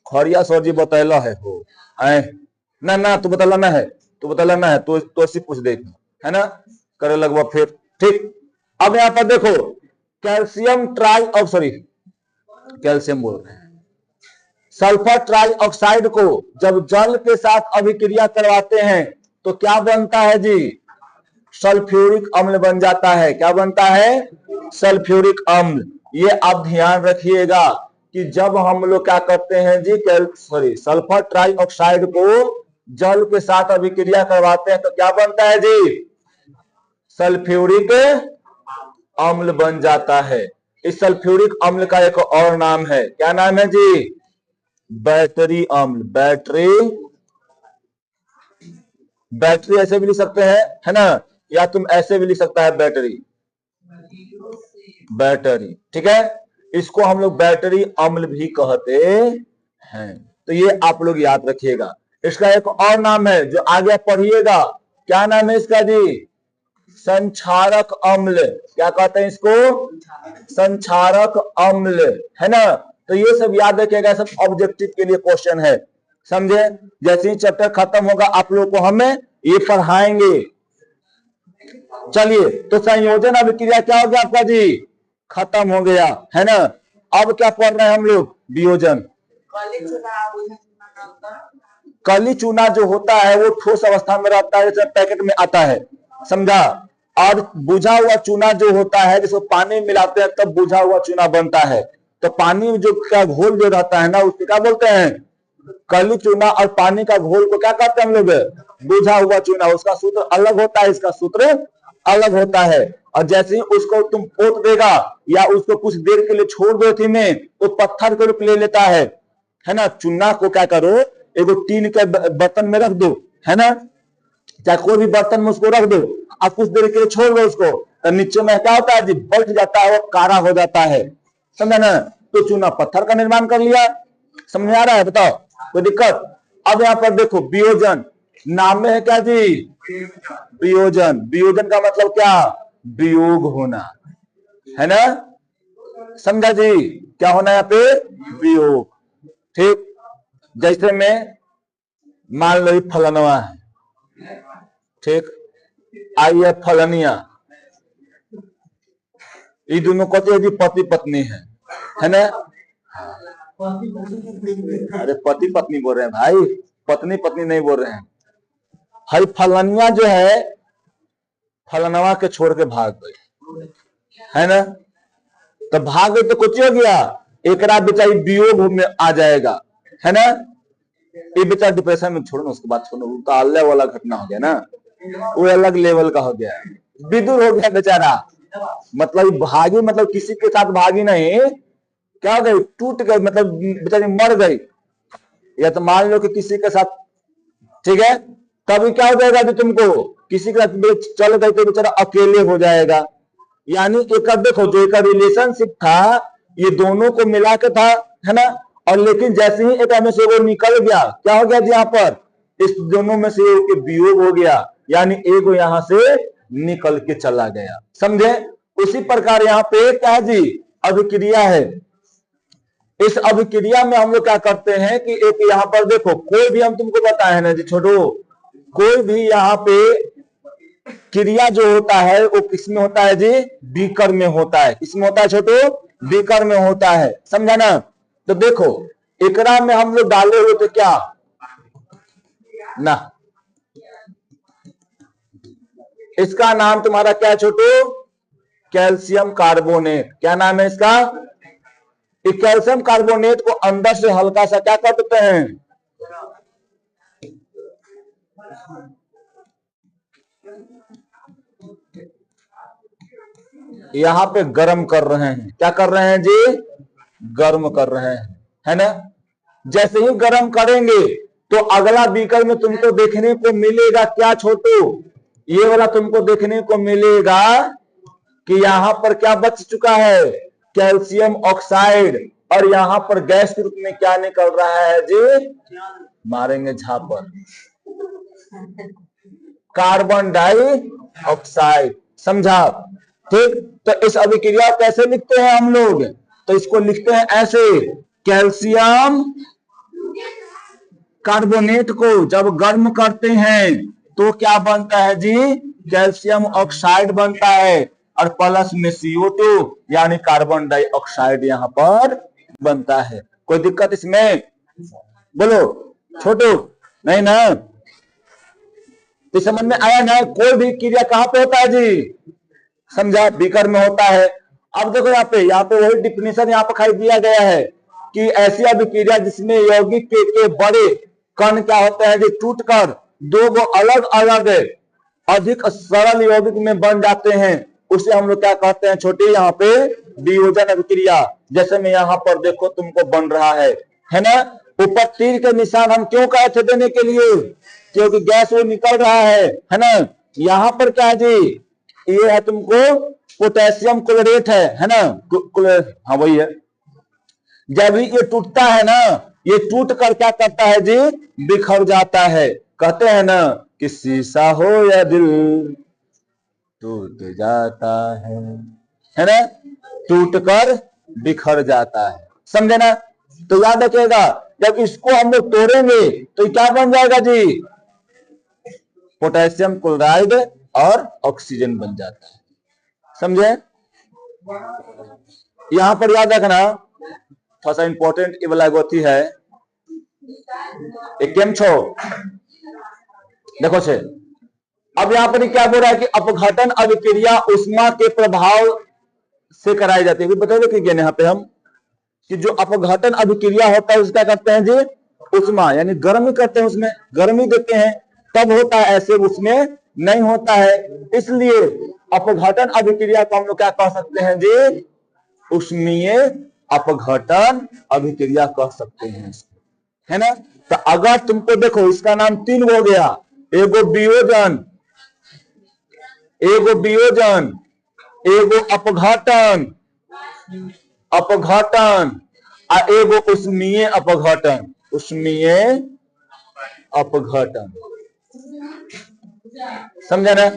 A: खड़िया सर जी बतैला है हो ना? ना तू बतलाना है, तू बतलाना है, तो ऐसी पूछ देख, है ना? करे लगभग फिर, ठीक। अब यहाँ पर देखो, कैल्शियम कैल्शियम बोल रहे हैं, सल्फर ट्राइऑक्साइड को जब जल के साथ अभिक्रिया करवाते हैं तो क्या बनता है जी? सल्फ्यूरिक अम्ल बन जाता है। क्या बनता है? सल्फ्यूरिक अम्ल। ये आप ध्यान रखिएगा, कि जब हम लोग क्या करते हैं जी, सल्फर ट्राइऑक्साइड को जल के साथ अभिक्रिया करवाते हैं तो क्या बनता है जी, सल्फ्यूरिक अम्ल बन जाता है। इस सल्फ्यूरिक अम्ल का एक और नाम है, क्या नाम है जी, बैटरी अम्ल। बैटरी ऐसे भी लिख सकते हैं, है ना, या तुम ऐसे भी लिख सकता है बैटरी, ठीक है। इसको हम लोग बैटरी अम्ल भी कहते हैं। तो ये आप लोग याद रखिएगा। इसका एक और नाम है जो आगे पढ़िएगा, क्या नाम है इसका जी, संक्षारक अम्ल। क्या कहते हैं इसको, संक्षारक अम्ल, है ना। तो ये सब याद रखिएगा, सब ऑब्जेक्टिव के लिए क्वेश्चन है, समझे। जैसे ही चैप्टर खत्म होगा आप लोगों को हमें ये पढ़ाएंगे। चलिए, तो संयोजन अभिक्रिया क्या हो गया आपका जी, खत्म हो गया, है ना। अब क्या पढ़ रहे हैं हम लोग, वियोजन। कली चूना जो होता है वो ठोस अवस्था में रहता है, जैसे पैकेट में आता है, समझा। और बुझा हुआ चूना जो होता है, जिसको पानी मिलाते हैं तब बुझा हुआ चूना बनता है। तो पानी जो का घोल जो रहता है ना, उसको क्या बोलते हैं, कली चूना। और पानी का घोल को क्या कहते हैं हम लोग, बुझा हुआ चूना। उसका सूत्र अलग होता है, इसका सूत्र अलग होता है। और जैसे ही उसको तुम पोत देगा या उसको कुछ देर के लिए छोड़ दो थी में, तो पत्थर के रूप ले लेता है ना। चूना को क्या करो, एगो टीन के बर्तन में रख दो, है ना, चाहे कोई भी बर्तन में उसको रख दो, आप कुछ देर के लिए छोड़ दो उसको, तो नीचे में क्या होता है जी, बैठ जाता है, वो कारा हो जाता है, समझा ना। तो चूना पत्थर का निर्माण कर लिया, समझ में आ रहा है, बताओ कोई दिक्कत। अब यहाँ पर देखो वियोजन, नाम में है क्या जी, वियोजन। वियोजन का मतलब क्या, वियोग होना, है ना, समझा जी। क्या होना यहाँ पे, वियोग, ठीक। जैसे में मान लो फलनवा है, ठीक, आई है फलनिया, ये दोनों कहते हैं पति पत्नी है ना। अरे पति पत्नी बोल रहे हैं भाई, पत्नी पत्नी नहीं बोल रहे हैं। हरी फलनिया जो है फलनवा के छोड़ के भाग गई, है ना। तो भाग गई तो कुछ हो गया, एक रात बेचारी वियोग में आ जाएगा, है ना। ये बेचारा डिप्रेशन में, छोड़ो ना उसके बाद, छोड़ो, उसका अलग वाला घटना हो गया ना, वो अलग लेवल का हो गया, विदुर हो गया बेचारा। मतलब भागी, मतलब किसी के साथ भागी नहीं, क्या हो गई, टूट गई, मतलब बेचारी मर गई। या तो मान लो कि किसी के साथ, ठीक है, तभी क्या हो जाएगा कि तुमको किसी के साथ चल गई तो बेचारा अकेले हो जाएगा। यानी एक देखो, जो एक रिलेशनशिप था ये दोनों को मिला के था, है ना। और लेकिन जैसे ही एक में से वो निकल गया, क्या हो गया जी, यहाँ पर इस दोनों में से एक वियोग हो गया, यानी एक यहां से निकल के चला गया, समझे। उसी प्रकार यहाँ पे क्या है जी, अभिक्रिया है। इस अभिक्रिया में हम लोग क्या करते हैं कि एक यहाँ पर देखो, कोई भी हम तुमको बताए ना जी छोटो, कोई भी यहाँ पे क्रिया जो होता है वो किसमें होता है जी, बीकर में होता है। किसमें होता है छोटो, बीकर में होता है, समझा ना। तो देखो एकरा में हम लोग डाले हुए तो क्या ना, इसका नाम तुम्हारा क्या है छोटो, कैल्शियम कार्बोनेट। क्या नाम है इसका, कैल्शियम कार्बोनेट को अंदर से हल्का सा क्या कर देते हैं, यहां पे गर्म कर रहे हैं। क्या कर रहे हैं जी, गर्म कर रहे हैं, है ना। जैसे ही गर्म करेंगे तो अगला बीकर में तुमको देखने को मिलेगा क्या छोटू, ये वाला तुमको देखने को मिलेगा कि यहां पर क्या बच चुका है, कैल्शियम ऑक्साइड। और यहां पर गैस के रूप में क्या निकल रहा है जी, मारेंगे झापर, कार्बन डाइऑक्साइड, समझा, ठीक। तो इस अभिक्रिया कैसे लिखते हैं हम लोग, तो इसको लिखते हैं ऐसे, कैल्शियम कार्बोनेट को जब गर्म करते हैं तो क्या बनता है जी, कैल्शियम ऑक्साइड बनता है, और प्लस में CO2 यानी कार्बन डाइऑक्साइड यहां पर बनता है। कोई दिक्कत इसमें, बोलो छोटू, नहीं ना, तो समझ में आया ना। कोई भी क्रिया कहां पे होता है जी, समझा, बीकर में होता है। अब देखो यहाँ पे वही डिफिनेशन यहाँ पे खाई दिया गया है कि ऐसी अभिक्रिया जिसमें यौगिक के बड़े कण क्या होते हैं, जो टूटकर दो गो अलग अलग अधिक सरल यौगिक में बन जाते हैं, उसे हम लोग क्या कहते हैं छोटे, यहाँ पे वियोजन अभिक्रिया। जैसे मैं यहाँ पर देखो तुमको बन रहा है ना। ऊपर तीर के निशान हम क्यों कहे थे देने के लिए, क्योंकि गैस वो निकल रहा है ना। यहाँ पर क्या है जी, ये है तुमको पोटेशियम क्लोरेट है ना। हाँ वही है। जब ये टूटता है ना, ये टूट कर क्या करता है जी, बिखर जाता है। कहते हैं ना कि शीशा हो या दिल टूट जाता है ना, टूट कर बिखर जाता है, समझे ना। तो याद रखिएगा, जब इसको हम लोग तोड़ेंगे तो क्या बन जाएगा जी, पोटेशियम क्लोराइड और ऑक्सीजन बन जाता है, समझे। यहां पर याद रखना थोड़ा सा इंपॉर्टेंट ये वाला गोती है, एक केम छो देखो से। अब यहाँ पर क्या बोल रहा है कि अपघटन अभिक्रिया उष्मा के प्रभाव से कराई जाती है। बता दें यहाँ पे हम कि जो अपघटन अभिक्रिया होता है उसका करते हैं जी उष्मा, यानी गर्मी करते हैं, उसमें गर्मी देते हैं तब होता है, ऐसे उसमें नहीं होता है। इसलिए अपघटन अभिक्रिया को हम लोग क्या कह सकते हैं जी, उष्मीय अपघटन अभिक्रिया कह सकते हैं, है ना। तो अगर तुमको देखो इसका नाम तीन हो गया, एगो वियोजन, एगो वियोजन, एगो अपघटन, अपघटन और एगो उष्मीय अपघटन, उष्मीय अपघटन, समझा ना।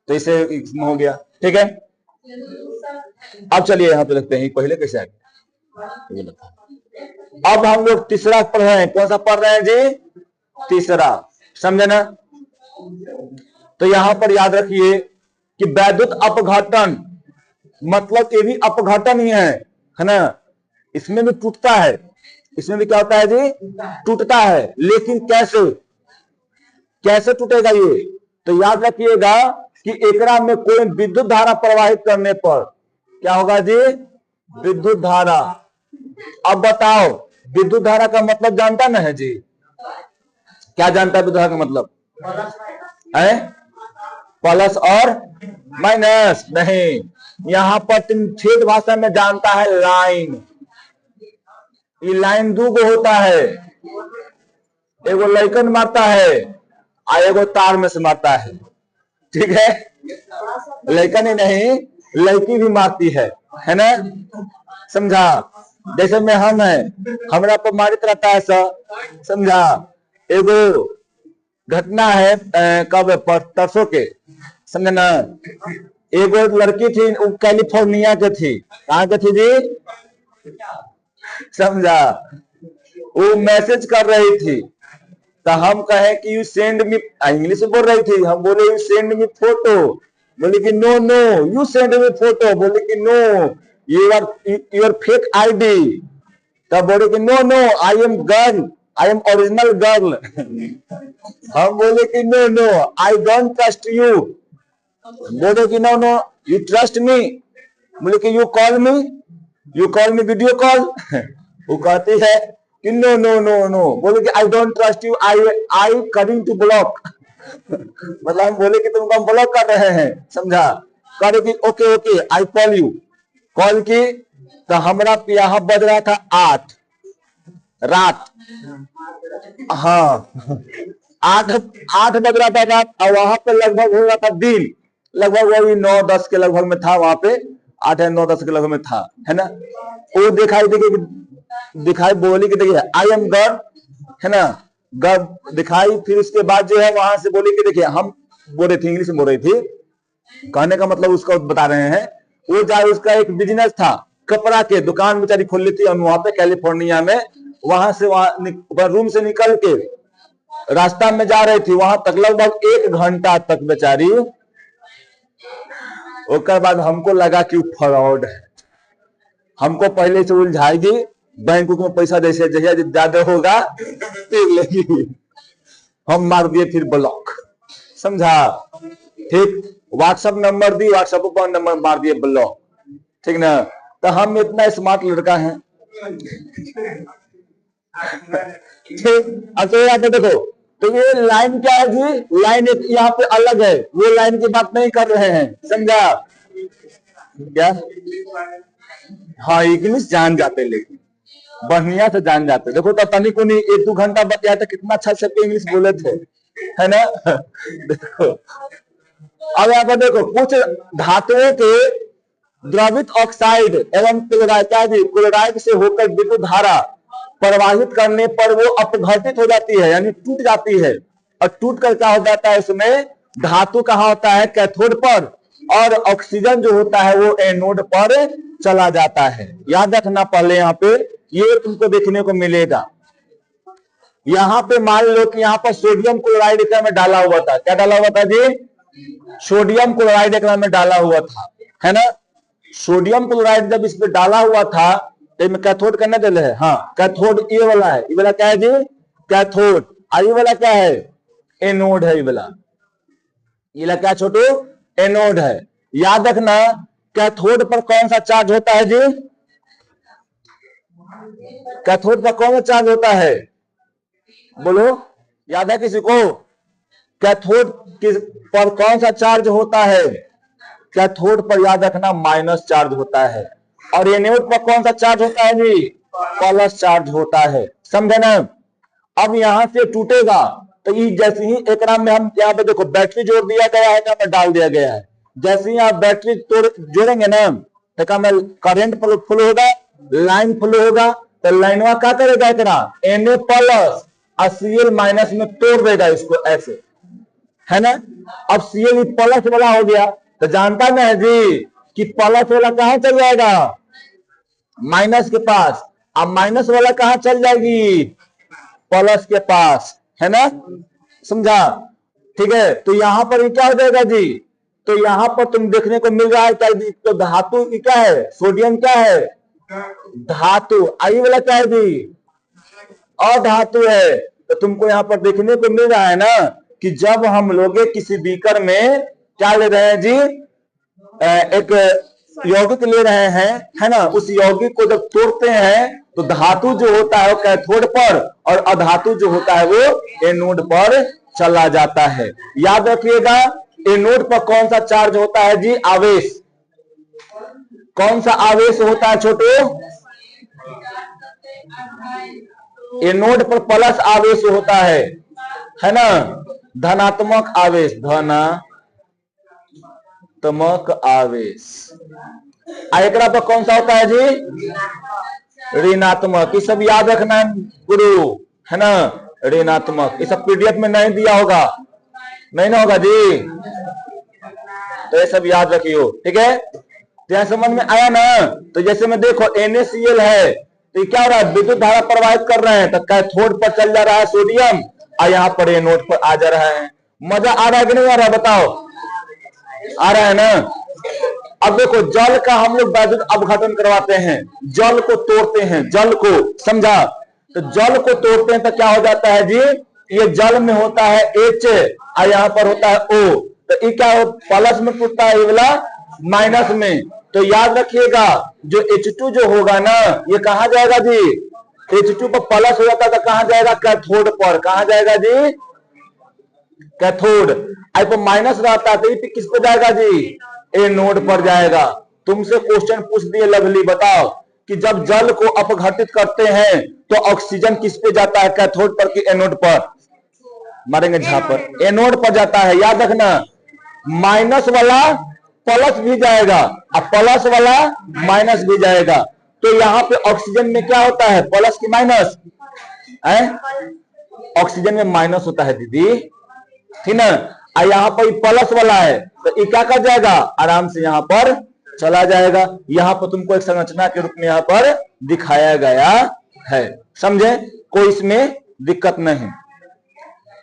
A: तो इसे हो गया, ठीक है। अब चलिए यहां पे लगते हैं पहले कैसे आगे। अब हम लोग तीसरा पढ़ रहे हैं, कौन सा पढ़ रहे हैं जी, तीसरा, समझे ना। तो यहां पर याद रखिए कि वैद्युत अपघटन मतलब ये भी अपघटन ही है ना। इसमें भी टूटता है, इसमें भी क्या होता है जी, टूटता है, लेकिन कैसे, कैसे टूटेगा ये, तो याद रखिएगा कि एकरा में कोई विद्युत धारा प्रवाहित करने पर क्या होगा जी, विद्युत धारा। अब बताओ विद्युत धारा का मतलब जानता ना है जी, क्या जानता है विद्युत धारा का मतलब है, प्लस और माइनस नहीं, यहां पर तुम ठेठ भाषा में जानता है लाइन। ये लाइन दो गो होता है, एगो लइकन मारता है और एगो तार में से मारता है, ठीक है। लइकन ही नहीं लड़की भी मारती है ना, समझा। जैसे में हम है, हमरा पर मारित रहता है सर, समझा। एगो घटना है कब परसों के, समझे ना। एगो लड़की थी, वो कैलिफोर्निया के थी, कहाँ के थी जी, समझा। वो मैसेज कर रही थी, तो हम कहे कि यू सेंड मी, इंग्लिश में बोल रही थी, हम बोले यू सेंड मी फोटो, बोले कि no no you send me photo, बोले कि नो यूर फेक आईडी, तब बोले कि no no I am girl, I am original girl. हम बोले कि no no I don't trust you, बोले कि no no you trust me, बोले कि you call me video call. वो कहती है कि नो नो नो नो, बोले कि I don't trust you, I coming to block. मतलब हम बोले कि तुमको हम ब्लॉक कर रहे हैं, समझा। करे कि okay okay I call you, call की तो हमरा यहाँ बज रहा था 8 रात, हाँ 8 बज रहा था रात, और वहां पे लगभग हो रहा था दिन, लगभग वही 9-10 के लगभग में था, वहां पे 8-9-10 के लगभग में था, है ना। वो दिखाई बोली कि देखिए आई एम गॉड, है ना, गॉड दिखाई। फिर उसके बाद जो है वहां से बोली कि देखिए, हम बोल रही थी, इंग्लिश में बोल रही थी, कहने का मतलब उसका बता रहे हैं। वो जाए, उसका एक बिजनेस था, कपड़ा के दुकान बेचारी खोल ली थी, और वहां पे कैलिफोर्निया में, वहां से वहां रूम से निकल के रास्ता में जा रही थी, वहां तक लगभग 1 घंटा तक बेचारी। उसके बाद हमको लगा कि फ्रॉड है, हमको पहले से उलझाएगी, बैंक में पैसा जैसे ज्यादा होगा फिर लेगी, हम मार दिए फिर ब्लॉक, समझा। ठीक, व्हाट्सएप नंबर दी, व्हाट्सएप पर नंबर मार दिए ब्लॉक, ठीक ना। तो हम इतना स्मार्ट लड़का हैं, अच्छा यहाँ पे देखो, तो ये लाइन क्या है जी, लाइन एक यहाँ पे अलग है, वो लाइन की बात नहीं कर रहे हैं, समझा क्या? हाँ इंग्लिश जान जाते, लेकिन बढ़िया से जान जाते। देखो तो तनिक को नहीं, 1-2 घंटा बच जाए तो कितना अच्छा से इंग्लिश बोले थे, है ना? देखो अब यहाँ पर देखो, कुछ धातुओं के द्रवित ऑक्साइड एवं क्लोराइड से होकर विद्युत धारा प्रवाहित करने पर वो अपघटित हो जाती है, यानी टूट जाती है। और टूट कर क्या हो जाता है, उसमें धातु कहाँ होता है, कैथोड पर, और ऑक्सीजन जो होता है वो एनोड पर चला जाता है। याद रखना, पहले यहाँ पे ये तुमको देखने को मिलेगा। यहाँ पे मान लो कि यहाँ पर सोडियम क्लोराइड एक में डाला हुआ था, क्या डाला हुआ था जी, सोडियम क्लोराइड एक में डाला हुआ था, है ना? सोडियम क्लोराइड जब इस पे डाला हुआ था तो इसमें कैथोड करने देले है, हाँ कैथोड ये वाला है, ये वाला क्या है जी, कैथोड। और ये वाला क्या है, एनोड है। ये वाला क्या छोटू, एनोड है। याद रखना, कैथोड पर कौन सा चार्ज होता है जी, कैथोड पर कौन सा चार्ज होता है, बोलो, याद है किसी को? कैथोड पर कौन सा चार्ज होता है, कैथोड पर याद रखना माइनस चार्ज होता है। और एनोड पर कौन सा चार्ज होता है जी, प्लस चार्ज होता है, समझे ना? अब यहां से टूटेगा तो ये जैसे ही एक नाम में हम यहाँ पे देखो बैटरी जोड़ दिया गया है, में डाल दिया गया है। जैसे ही आप बैटरी जोड़ेंगे ना तो क्या में करंट फ्लो होगा, लाइन फ्लो होगा, तो लाइनवा क्या करेगा, इतना Na प्लस और Cl माइनस में तोड़ देगा इसको ऐसे, है ना? अब Cl प्लस वाला हो गया तो जानता ना है जी कि प्लस वाला कहां चल जाएगा, माइनस के पास। अब माइनस वाला कहां चल जाएगी, प्लस के पास, है ना? समझा? ठीक है, तो यहां पर क्या हो जाएगा जी, तो यहां पर तुम देखने को मिल रहा है क्या जी, तो धातु क्या है, सोडियम क्या है, धातु। आई वाला क्या है जी, अधातु है। तो तुमको यहाँ पर देखने को मिल रहा है ना कि जब हम लोग किसी बीकर में क्या ले रहे हैं जी, एक यौगिक ले रहे हैं, है ना? उस यौगिक को जब तोड़ते हैं तो धातु जो होता है वो कैथोड पर और अधातु जो होता है वो एनोड पर चला जाता है। याद रखिएगा, एनोड पर कौन सा चार्ज होता है जी, आवेश। कौन सा आवेश होता है छोटू, एनोड पर प्लस आवेश होता है ना? धनात्मक आवेश, धनात्मक आवेश। एकरा पर कौन सा होता है जी, ऋणात्मक। ये सब याद रखना गुरु, है ना? ऋणात्मक, ये सब पीडीएफ में नहीं दिया होगा, नहीं ना होगा जी, तो ये सब याद रखियो, ठीक है? तो समझ में आया ना? तो जैसे में देखो NaCl है, तो क्या हो रहा है, विद्युत धारा प्रवाहित कर रहे हैं, तो कैथोड पर चल जा रहा है सोडियम और यहाँ पर एनोड पर आ जा रहा है। मजा आ रहा है कि नहीं आ रहा है, बताओ, आ रहा है ना? अब देखो, जल का हम लोग वैद्युत अपघटन करवाते हैं, जल को तोड़ते हैं, जल को, समझा? तो जल को तोड़ते हैं तो क्या हो जाता है जी, ये जल में होता है H और यहाँ पर होता है O, तो ये क्या हो, प्लस में टूटता है, ये वाला माइनस में। तो याद रखिएगा, जो H2 जो होगा ना, ये कहां जाएगा जी, H2 पर प्लस हो जाता है तो कहां जाएगा, कैथोड पर। कहां जाएगा जी, कैथोड। आई पर माइनस रहता है तो ये किस पे जाएगा जी, एनोड पर जाएगा। तुमसे क्वेश्चन पूछ दिए लवली, बताओ कि जब जल को अपघटित करते हैं तो ऑक्सीजन किस पे जाता है, कैथोड पर कि एनोड पर? मारेंगे झापर, एनोड पर जाता है। याद रखना, माइनस वाला प्लस भी जाएगा और प्लस वाला माइनस भी जाएगा। तो यहाँ पे ऑक्सीजन में क्या होता है, प्लस की माइनस है, ऑक्सीजन में माइनस होता है दीदी, ठीक ना? यहाँ पर प्लस वाला है तो ये क्या कर जाएगा, आराम से यहाँ पर चला जाएगा। यहाँ पर तुमको एक संरचना के रूप में यहाँ पर दिखाया गया है, समझे? कोई इसमें दिक्कत नहीं।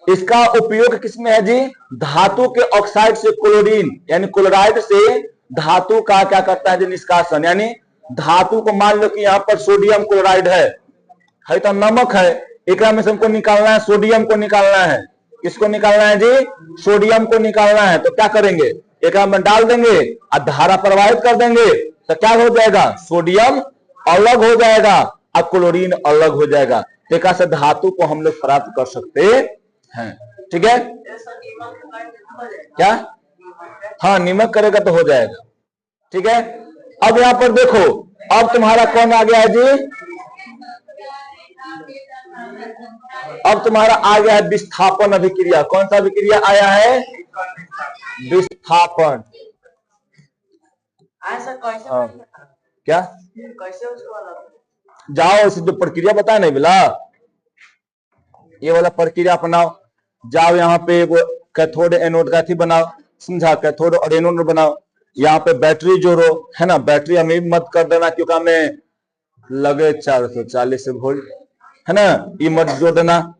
A: इसका उपयोग किसमें है जी, धातु के ऑक्साइड से क्लोरीन यानी क्लोराइड से धातु का क्या करता है जी, निष्कासन। यानी धातु को मान लो कि यहाँ पर सोडियम क्लोराइड है तो नमक है, एक में से हमको निकालना है, सोडियम को निकालना है। किसको निकालना है जी, सोडियम को निकालना है। तो क्या करेंगे, एक में डाल देंगे और धारा प्रवाहित कर देंगे, तो क्या हो जाएगा, सोडियम अलग हो जाएगा अब क्लोरीन अलग हो जाएगा। तो एक ऐसे धातु को हम लोग प्राप्त कर सकते हैं। ठीक है क्या? हाँ, नीमक करेगा तो हो जाएगा। ठीक है, अब यहां पर देखो, अब तुम्हारा कौन आ गया है जी? अब तुम्हारा आ गया है विस्थापन अभिक्रिया। कौन सा अभिक्रिया आया है? विस्थापन। हाँ, क्या कैसे उसको जाओ, जो प्रक्रिया बताया नहीं मिला, ये वाला प्रक्रिया अपनाओ। जाओ यहाँ पे कैथोड एनोड का बनाओ, समझा? कैथोड और एनोड बनाओ। यहाँ पे बैटरी जोड़ो, है ना? बैटरी हमें मत कर देना क्योंकि हमें लगे 440 वोल्ट, है ना? ये मत जोड़ देना।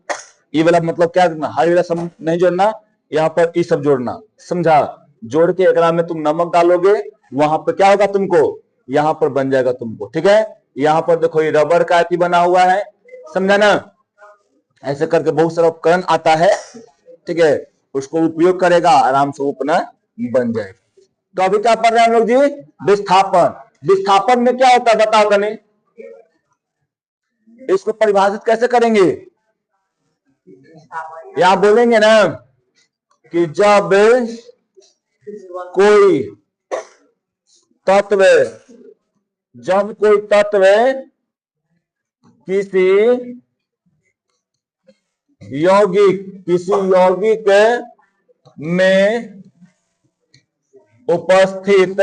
A: ये वाला मतलब क्या करना, हाई वाला सब नहीं जोड़ना, यहाँ पर ये सब जोड़ना, समझा? जोड़ के एक में तुम नमक डालोगे, वहां पर क्या होगा तुमको, यहाँ पर बन जाएगा तुमको। ठीक है, यहाँ पर देखो ये रबर का बना हुआ है, समझा ना? ऐसे करके बहुत सारा उपकरण आता है। ठीक है, उसको उपयोग करेगा, आराम से अपना बन जाएगा। तो अभी क्या पढ़ रहे हैं हम लोग जी? विस्थापन। विस्थापन में क्या होता है बताओ कने, इसको परिभाषित कैसे करेंगे? यहां बोलेंगे ना कि जब कोई तत्व किसी यौगिक में उपस्थित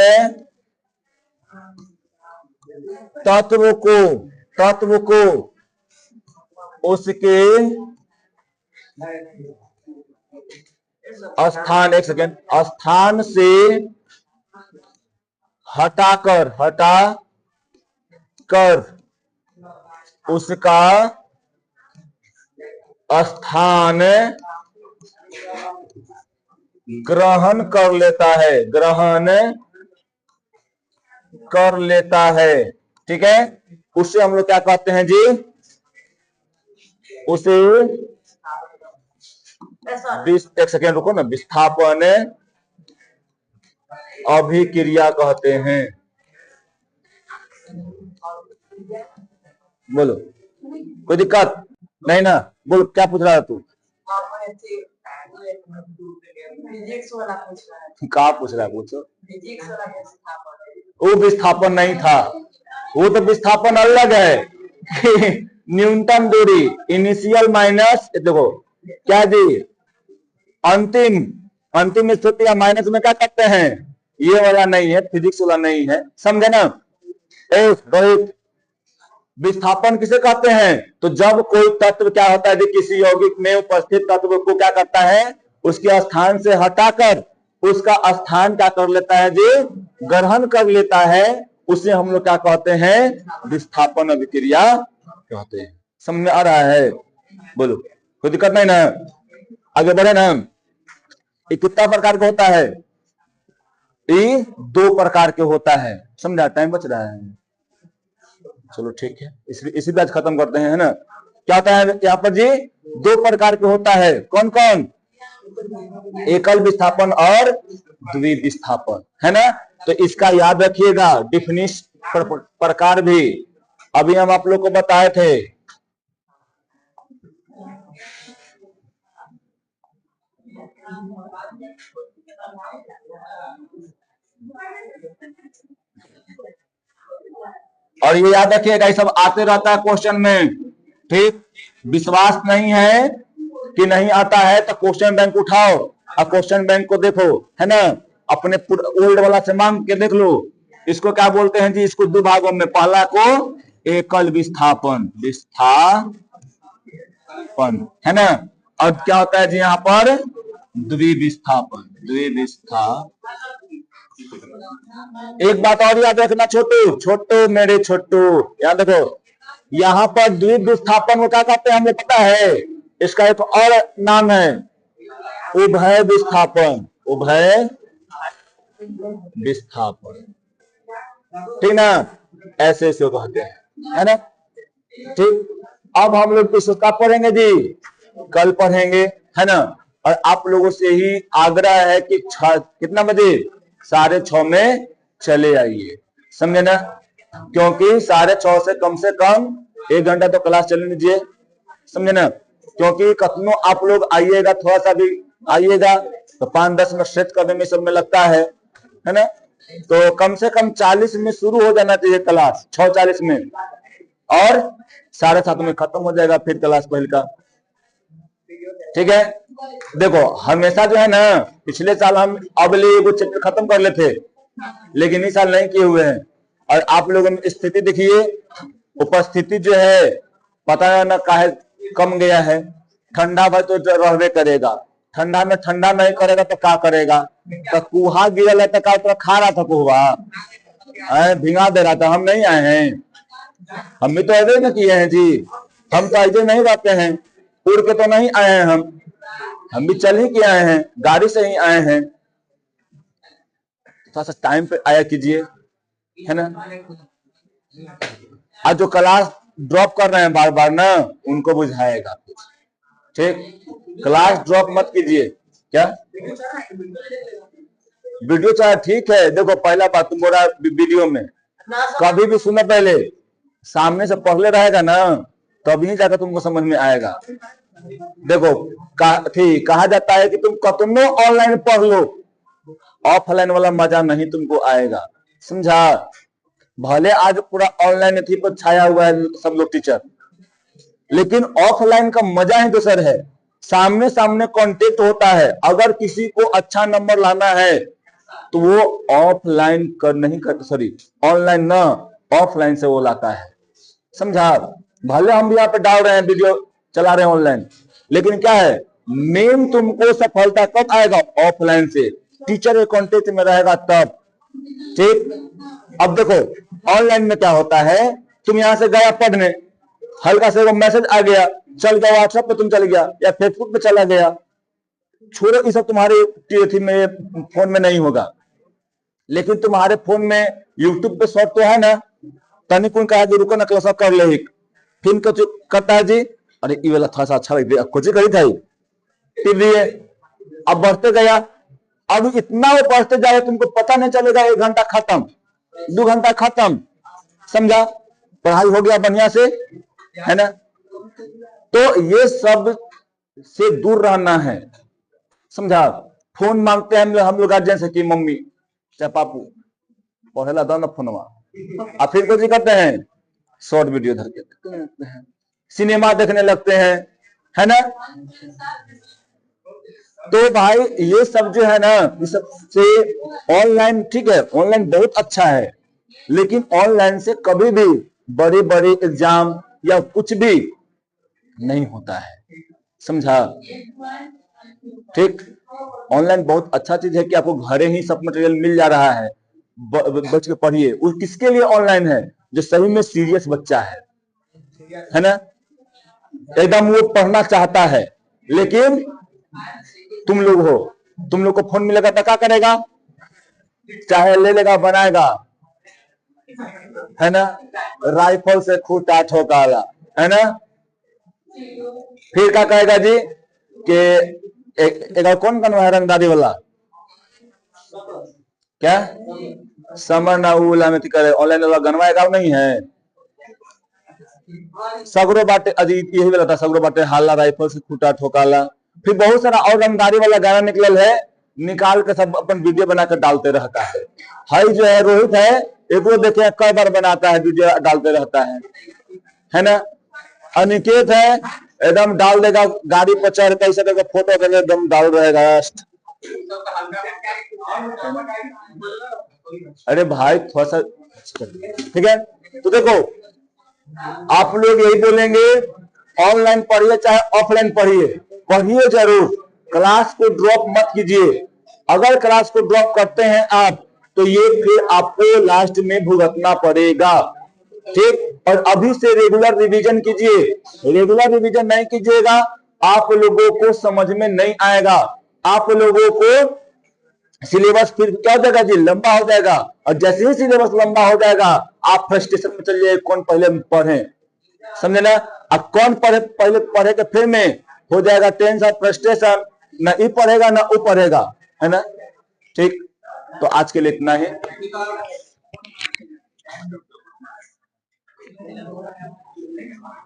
A: तत्व को उसके स्थान से हटाकर उसका स्थान ग्रहण कर लेता है। ठीक है, उसे हम लोग क्या कहते हैं जी? उसे एक सेकेंड रुको ना, विस्थापन अभिक्रिया कहते हैं। बोलो, कोई दिक्कत नहीं ना? बोलो, क्या पूछ रहा है तू? कहा पूछ रहा है? पूछो। वो विस्थापन नहीं था, वो तो विस्थापन अलग है। न्यूनतम दूरी, इनिशियल माइनस, देखो क्या जी, अंतिम स्थिति या माइनस में क्या करते हैं? ये वाला नहीं है, फिजिक्स वाला नहीं है, समझे ना? रोहित, विस्थापन किसे कहते हैं? तो जब कोई तत्व क्या होता है, किसी यौगिक में उपस्थित तत्व को क्या करता है? उसके स्थान से हटाकर उसका स्थान क्या कर लेता है जी? ग्रहण कर लेता है। उसे हम लोग क्या कहते हैं? विस्थापन अभिक्रिया कहते हैं। समझ में आ रहा है? बोलो, कोई दिक्कत नहीं ना? आगे बढ़े ना? ये कितना प्रकार का होता है? ये 2 प्रकार के होता है, समझा? टाइम बच रहा है, चलो ठीक है, इसी बात खत्म करते हैं, है ना? क्या होता है यहाँ पर जी? 2 प्रकार के होता है। कौन कौन? एकल विस्थापन और द्विविस्थापन, है ना? तो इसका याद रखिएगा, डिफिनिशन प्रकार भी अभी हम आप लोग को बताए थे। और ये याद रखिएगा, ये सब आते रहता है क्वेश्चन में। ठीक, विश्वास नहीं है कि नहीं आता है तो क्वेश्चन बैंक उठाओ और क्वेश्चन बैंक को देखो, है ना? अपने ओल्ड वाला से मांग के देख लो। इसको क्या बोलते हैं जी? इसको 2 भागों में, पहला को एकल विस्थापन, है ना? और क्या होता है जी यहाँ पर? द्विविस्थापन। एक बात और याद रखना छोटू मेरे छोटू, याद देखो, यहाँ पर द्विविस्थापन को क्या कहते हैं हमें पता है? इसका एक और नाम है उभय विस्थापन। ठीक ना? ऐसे कहते हैं, है ना? ठीक, अब हम लोग इसको कब पढ़ेंगे जी? कल पढ़ेंगे, है ना? और आप लोगों से ही आग्रह है कि कितना बजे? 6:30 में चले आइए, समझे ना? क्योंकि 6:30 से कम 1 घंटा तो क्लास चलने दीजिए, समझे ना। क्योंकि कतनो आप लोग आइएगा, थोड़ा सा भी आइएगा तो 5-10 मिनट सेट करने में सब में लगता है ना। तो कम से कम 40 में शुरू हो जाना चाहिए क्लास, 6:40 में, और 7:30 में खत्म हो जाएगा फिर क्लास पहले का। ठीक है, देखो हमेशा जो है ना, पिछले साल हम अगले एगो चैप्टर खत्म कर लेते, लेकिन इस साल नहीं किए हुए हैं। और आप लोगों में स्थिति देखिए, उपस्थिति जो है पता न काहे कम गया है। ठंडा भाई तो रहबे करेगा, ठंडा में ठंडा नहीं करेगा तो क्या करेगा। तो कुहा गिरल है तो का तो खा रहा था कुहा, भिंगा दे रहा था। हम नहीं आए हैं, हम भी तो ऐसे ना किए हैं जी, हम तो ऐसे नहीं रहते हैं, उड़ के तो नहीं आए हैं, हम भी चल ही के आए हैं, गाड़ी से ही आए हैं। थोड़ा सा टाइम पे आया कीजिए, है ना। आज जो क्लास ड्रॉप कर रहे हैं बार बार ना, उनको बुझाएगा, ठीक। क्लास ड्रॉप मत कीजिए। क्या वीडियो चाहे ठीक है, देखो पहला बात तुम बोल रहा वीडियो में कभी भी सुनो, पहले सामने से पढ़ले रहेगा ना, तभी जाकर तुमको समझ में आएगा। देखो कहा जाता है कि तुम कतनो ऑनलाइन पढ़ लो, ऑफलाइन वाला मजा नहीं तुमको आएगा, समझा। भले आज पूरा ऑनलाइन थी पर छाया हुआ है सब लोग टीचर, लेकिन ऑफलाइन का मजा ही दूसर है। सामने सामने कांटेक्ट होता है। अगर किसी को अच्छा नंबर लाना है तो वो ऑफलाइन कर नहीं कर, सॉरी ऑनलाइन ना, ऑफलाइन से वो लाता है, समझा। भले हम भी यहाँ पे डाल रहे हैं, वीडियो चला रहे हैं ऑनलाइन, लेकिन क्या है, मेन तुमको सफलता कब आएगा, ऑफलाइन से, टीचर के कांटेक्ट में रहेगा तब, ठीक। अब देखो ऑनलाइन में क्या होता है, तुम यहां से गया पढ़ने, हल्का से वो मैसेज आ गया, चल गया व्हाट्सएप पे, तुम चल गया या फेसबुक पे चला गया, छोड़ो ये सब तुम्हारे फोन में नहीं होगा। लेकिन तुम्हारे फोन में यूट्यूब पे शॉर्ट तो है ना, तनी कौन कहा कि रुको ना क्लास कर ले, फिर करता है जी, अरे ये वाला थोड़ा सा अच्छा लग गया, कुछ करी था टिप दिए, अब बढ़ते गया, अब इतना वो बढ़ते जाए तुमको पता नहीं चलेगा, 1 घंटा खत्म, 2 घंटा खत्म, समझा। पढ़ाई हो गया बढ़िया से, है ना। तो ये सब से दूर रहना है, समझा। फोन मांगते हैं हम लोग गार्जियन से कि मम्मी चाहे पापू पढ़ेला दो ना फोनवा, और फिर कुछ करते हैं, शॉर्ट वीडियो धर के सिनेमा देखने लगते हैं, है ना। तो भाई ये सब जो है ना, ये सब से ऑनलाइन, ठीक है ऑनलाइन बहुत अच्छा है, लेकिन ऑनलाइन से कभी भी बड़े बड़े एग्जाम या कुछ भी नहीं होता है, समझा, ठीक। ऑनलाइन बहुत अच्छा चीज है कि आपको घरे ही सब मटेरियल मिल जा रहा है, बच के पढ़िए। वो किसके लिए ऑनलाइन है, जो सही में सीरियस बच्चा है ना, एकदम वो पढ़ना चाहता है। लेकिन तुम लोग हो, तुम लोग को फोन मिलेगा तो क्या करेगा, चाहे ले लेगा, बनाएगा, है ना, राइफल से खूंटा ठोकाला, है ना। फिर क्या कहेगा जी कि एक कौन बनवा है रंगदारी वाला, क्या समर ना उला में करे, ऑनलाइन वाला गनवाएगा नहीं है, सगरो बाटे अजीत यही वाला था, सगरो बाटे हाला राइफल से खूंटा ठोकाला। फिर बहुत सारा और रंगदारी वाला गाना निकल है, निकाल के सब अपन वीडियो बनाकर डालते रहता है। हाई जो है रोहित है, एक देखे कई बार बनाता है वीडियो डालते रहता है ना। अनिकेत है, एकदम डाल देगा गाड़ी पर चढ़ कैसे करके फोटो करके एकदम डाल रहेगा। अरे भाई थोड़ा सा, ठीक है। तो देखो आप लोग यही बोलेंगे, ऑनलाइन पढ़िए चाहे ऑफलाइन पढ़िए, पढ़िए जरूर, क्लास को ड्रॉप मत कीजिए। अगर क्लास को ड्रॉप करते हैं आप, तो ये फिर आपको लास्ट में भुगतना पड़ेगा, ठीक। और अभी से रेगुलर रिवीजन कीजिए, रेगुलर रिवीजन नहीं कीजिएगा आप लोगों को समझ में नहीं आएगा, आप लोगों को सिलेबस फिर क्या हो जाएगा जी, लंबा हो जाएगा। और जैसे ही सिलेबस लंबा हो जाएगा आप फ्रस्ट्रेशन में चल जाइए, कौन पहले पढ़े, समझे ना। अब कौन पढ़े पहले पढ़े के फिर में हो जाएगा टेंशन फ्रस्ट्रेशन, ना ये पढ़ेगा ना वो पढ़ेगा, है ना, ठीक। तो आज के लिए इतना ही।